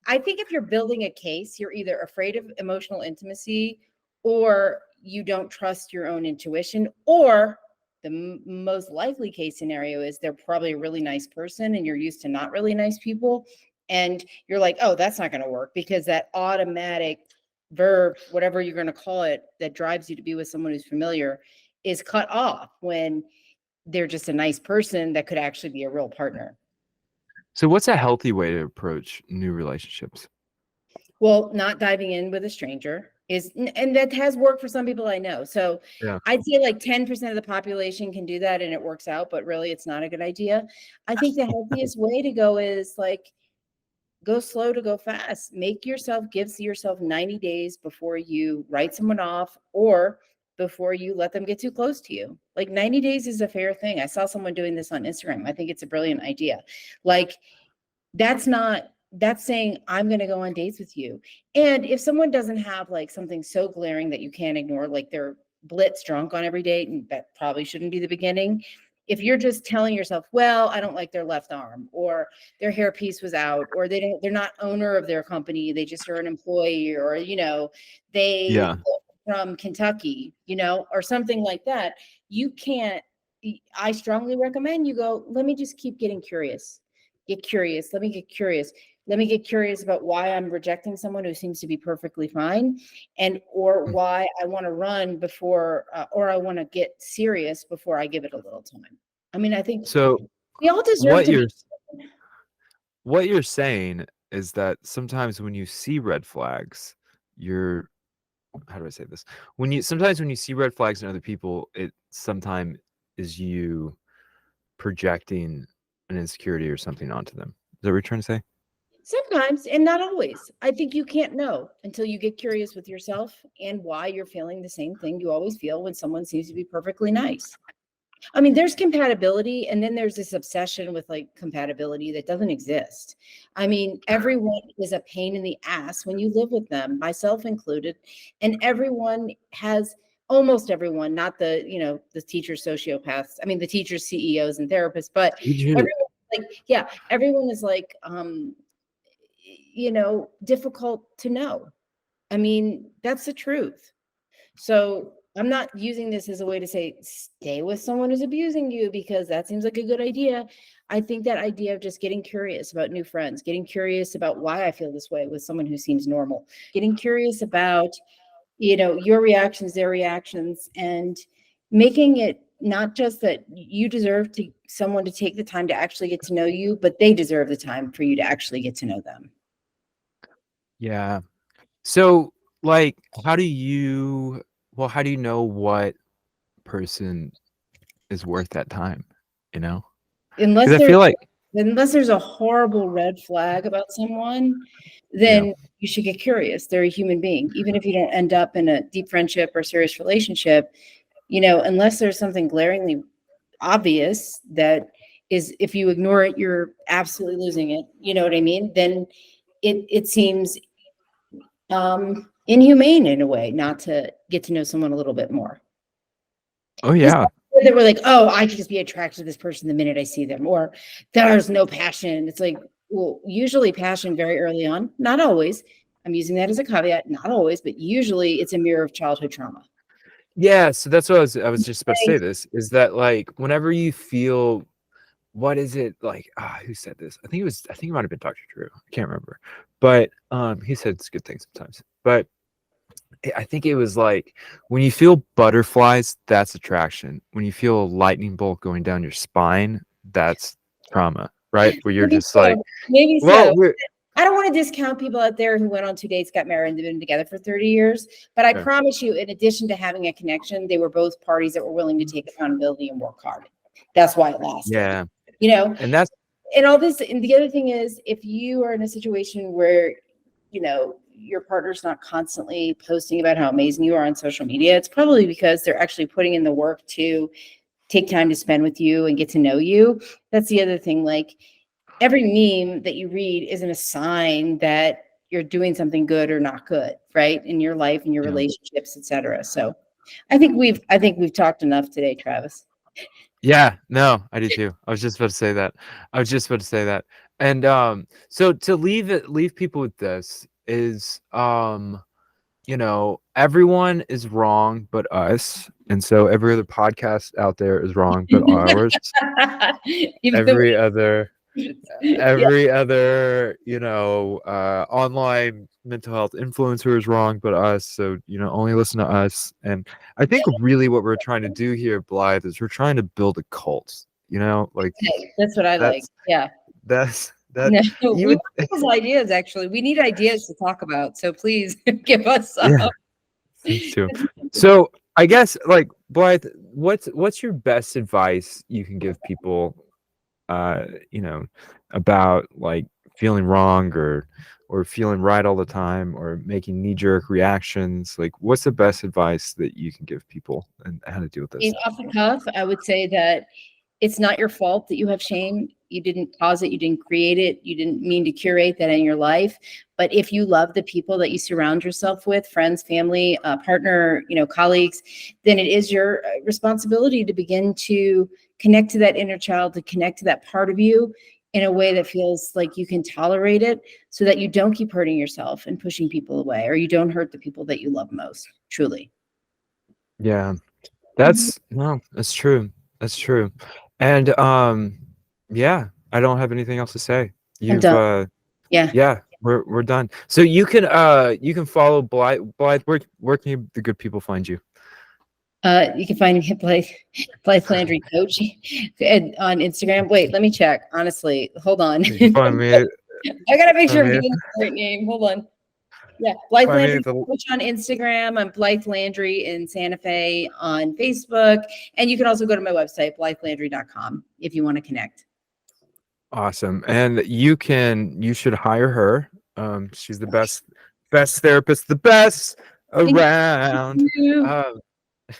S1: I think if you're building a case, you're either afraid of emotional intimacy or you don't trust your own intuition, or the most likely case scenario is they're probably a really nice person and you're used to not really nice people. And you're like, oh, that's not going to work because that automatic verb, whatever you're going to call it, that drives you to be with someone who's familiar is cut off when they're just a nice person that could actually be a real partner.
S2: So what's a healthy way to approach new relationships?
S1: Well, not diving in with a stranger is, and that has worked for some people I know. So
S2: Yeah.
S1: I'd say like 10% of the population can do that and it works out, but really it's not a good idea. I think the healthiest way to go is like, go slow to go fast. Give yourself 90 days before you write someone off or before you let them get too close to you. Like 90 days is a fair thing. I saw someone doing this on Instagram. I think it's a brilliant idea. Like, that's saying I'm going to go on dates with you. And if someone doesn't have like something so glaring that you can't ignore, like they're blitz drunk on every date, and that probably shouldn't be the beginning. If you're just telling yourself, well, I don't like their left arm, or their hairpiece was out, or they're not owner of their company, they just are an employee, or they from Kentucky, or something like that, you can't. I strongly recommend you go, let me just keep getting curious. Get curious. Let me get curious. Let me get curious about why I'm rejecting someone who seems to be perfectly fine, or why I want to run before, or I want to get serious before I give it a little time. I mean, I think
S2: So
S1: we all deserve to be.
S2: what you're saying is that sometimes when you see red flags, how do I say this? Sometimes when you see red flags in other people, it sometimes is you projecting an insecurity or something onto them. Is that what you're trying to say?
S1: Sometimes, and not always. I think you can't know until you get curious with yourself and why you're feeling the same thing you always feel when someone seems to be perfectly nice. I mean, there's compatibility, and then there's this obsession with like compatibility that doesn't exist. I mean, everyone is a pain in the ass when you live with them, myself included, and almost everyone, not the teachers, sociopaths. I mean, the teachers, CEOs, and therapists, but everyone is like, difficult to know. I mean, that's the truth. So I'm not using this as a way to say, stay with someone who's abusing you, because that seems like a good idea. I think that idea of just getting curious about new friends, getting curious about why I feel this way with someone who seems normal, getting curious about, your reactions, their reactions, and making it not just that you deserve someone to take the time to actually get to know you, but they deserve the time for you to actually get to know them.
S2: Yeah. So like, how do you know what person is worth that time?
S1: Unless
S2: I feel like
S1: there's a horrible red flag about someone, then you should get curious. They're a human being. Even if you don't end up in a deep friendship or serious relationship, unless there's something glaringly obvious that is, if you ignore it, you're absolutely losing it. You know what I mean? Then it seems inhumane in a way not to get to know someone a little bit more.
S2: Oh yeah.
S1: That we're like, oh, I could just be attracted to this person the minute I see them, or there's no passion. It's like, well, usually passion very early on, not always. I'm using that as a caveat, not always, but usually it's a mirror of childhood trauma.
S2: Yeah, so that's what I was just about to say. This is that, like, whenever you feel, what is it like? Who said this? I think it might have been Dr. Drew. I can't remember, but he said it's good things sometimes. But I think it was like, when you feel butterflies, that's attraction. When you feel a lightning bolt going down your spine, that's trauma, right? Where you're just like,
S1: maybe
S2: well,
S1: so. I don't want to discount people out there who went on 2 dates, got married, and they've been together for 30 years. But I promise you, in addition to having a connection, they were both parties that were willing to take accountability and work hard. That's why it lasted.
S2: Yeah.
S1: And all this. And the other thing is, if you are in a situation where, your partner's not constantly posting about how amazing you are on social media, it's probably because they're actually putting in the work to take time to spend with you and get to know you. That's the other thing. Like, every meme that you read isn't a sign that you're doing something good or not good, right? In your life and your relationships, etc. So I think we've talked enough today, Travis.
S2: Yeah, no, I do too. I was just about to say that. And so to leave people with this is, everyone is wrong but us. And so every other podcast out there is wrong but ours. every other, online mental health influencer is wrong but us. So, only listen to us. And I think really what we're trying to do here, Blythe, is we're trying to build a cult, like
S1: that's what I like. Yeah.
S2: That's That
S1: No,
S2: you
S1: we
S2: would,
S1: want those ideas. Actually, we need ideas to talk about. So please give us some.
S2: yeah, thanks too. So I guess like Blythe, what's your best advice you can give people, you know, about like feeling wrong or feeling right all the time or making knee-jerk reactions? Like, what's the best advice that you can give people and how to deal with this?
S1: Off the cuff, I would say that it's not your fault that you have shame. You didn't cause it. You didn't create it. You didn't mean to curate that in your life. But if you love the people that you surround yourself with, friends, family, partner, colleagues, then it is your responsibility to begin to connect to that inner child, to connect to that part of you in a way that feels like you can tolerate it so that you don't keep hurting yourself and pushing people away, or you don't hurt the people that you love most, truly.
S2: Yeah, that's true. That's true. And yeah, I don't have anything else to say.
S1: I'm
S2: You've
S1: done. Yeah.
S2: yeah, we're done. So you can follow Blythe. Where can the good people find you?
S1: You can find me at Blythe Landry Coach on Instagram. Wait, let me check. Honestly, hold on.
S2: You can find me at,
S1: I gotta make sure I'm
S2: find me
S1: getting the right name. Hold on. Yeah, Blythe
S2: find me
S1: Landry
S2: at the
S1: Coach on Instagram. I'm Blythe Landry in Santa Fe on Facebook, and you can also go to my website, blythelandry.com, if you want to connect.
S2: Awesome. And you should hire her. She's the best therapist, the best around.
S1: Thank you.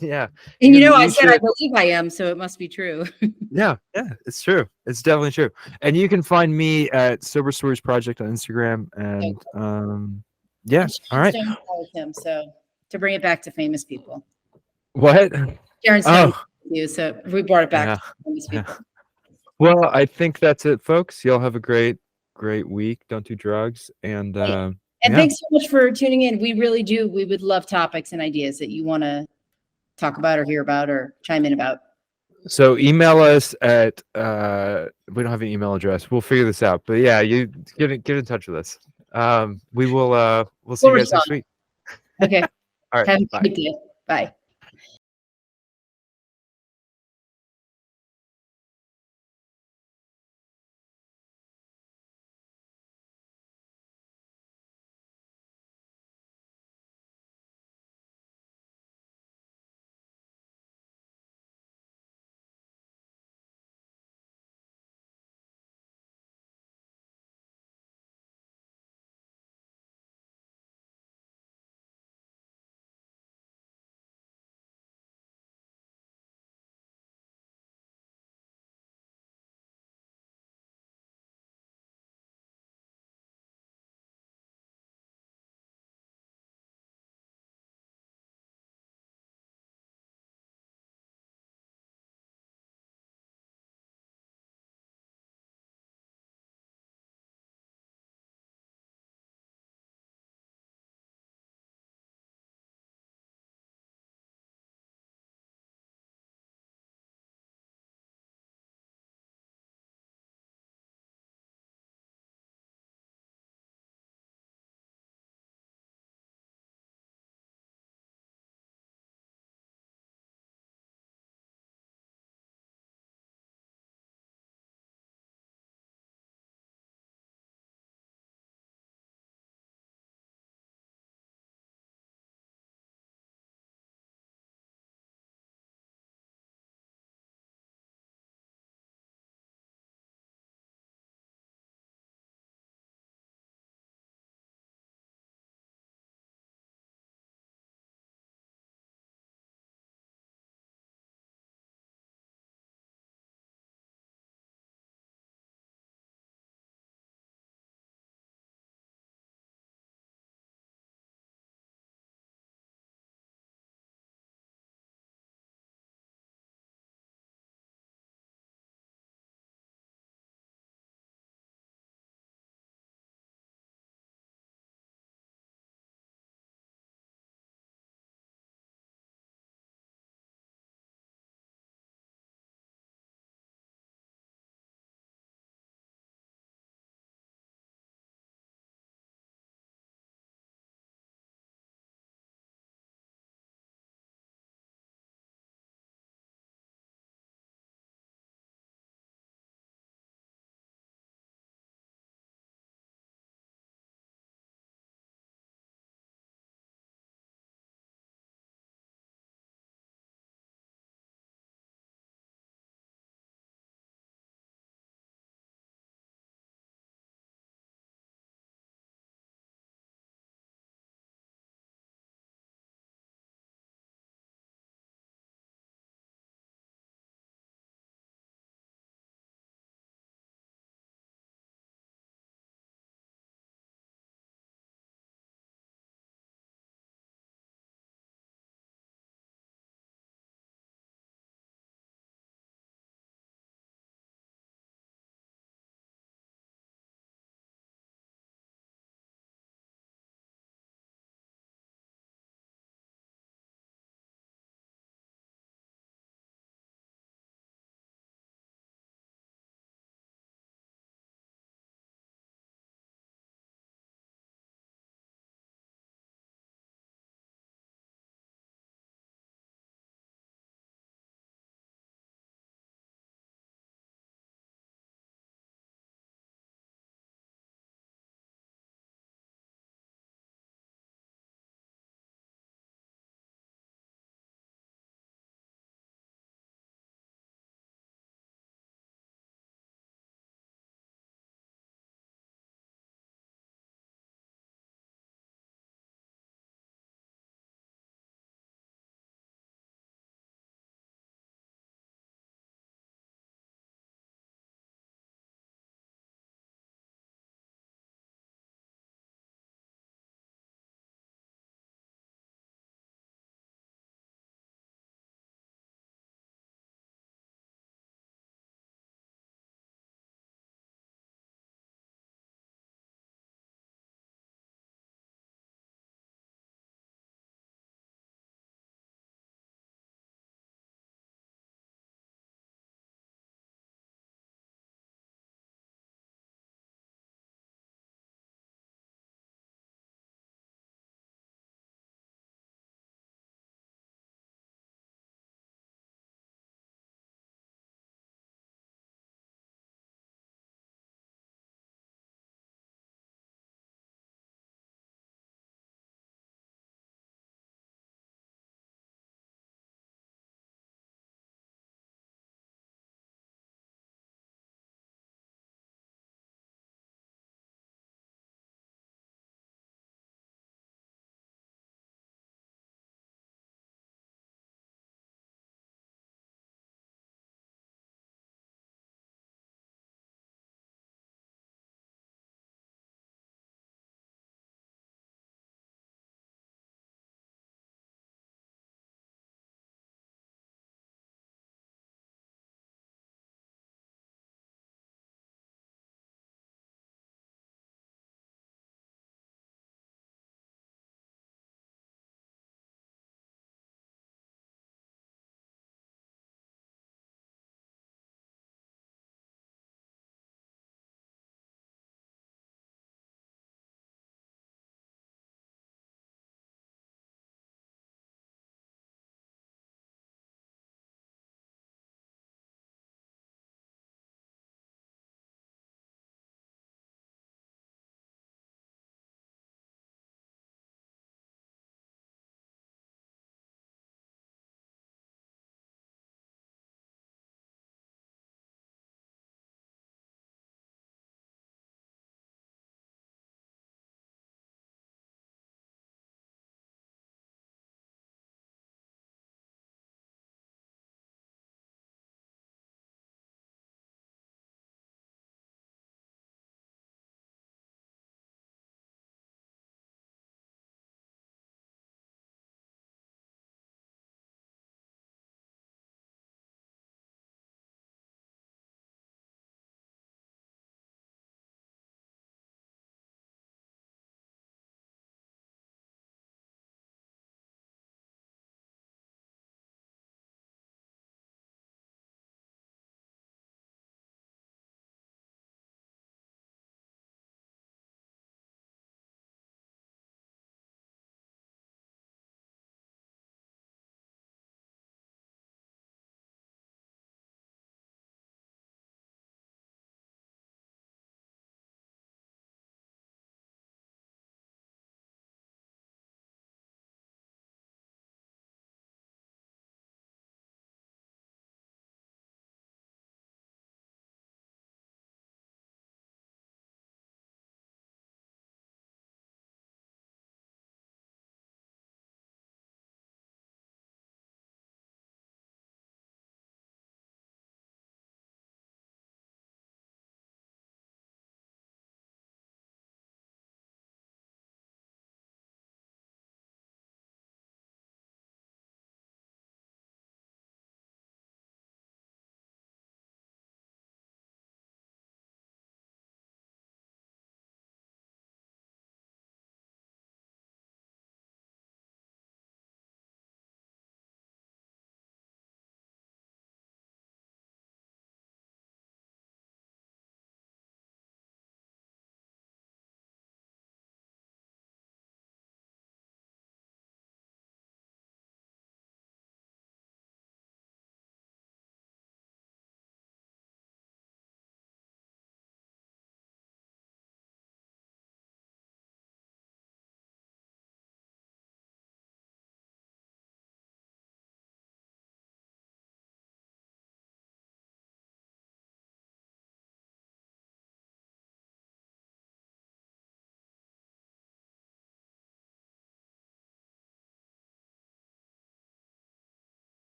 S2: Yeah.
S1: And I
S2: You
S1: said I
S2: should.
S1: believe I am, so it must be true.
S2: Yeah, it's true. It's definitely true. And you can find me at Sober Stories Project on Instagram. And yeah. All right.
S1: Stone with him, so to bring it back to famous people.
S2: What?
S1: Sharon Stone,
S2: Oh,
S1: so we brought it back
S2: yeah.
S1: to famous people.
S2: Yeah. Well, I think that's it, folks. Y'all have a great week. Don't do drugs. And
S1: And
S2: yeah.
S1: thanks so much for tuning in. We really do. We would love topics and ideas that you want to talk about or hear about or chime in about.
S2: So email us at we don't have an email address. We'll figure this out. But yeah, you get in touch with us. We'll see you guys next week.
S1: Okay.
S2: All right.
S1: Have a
S2: Bye.
S1: good day. Bye.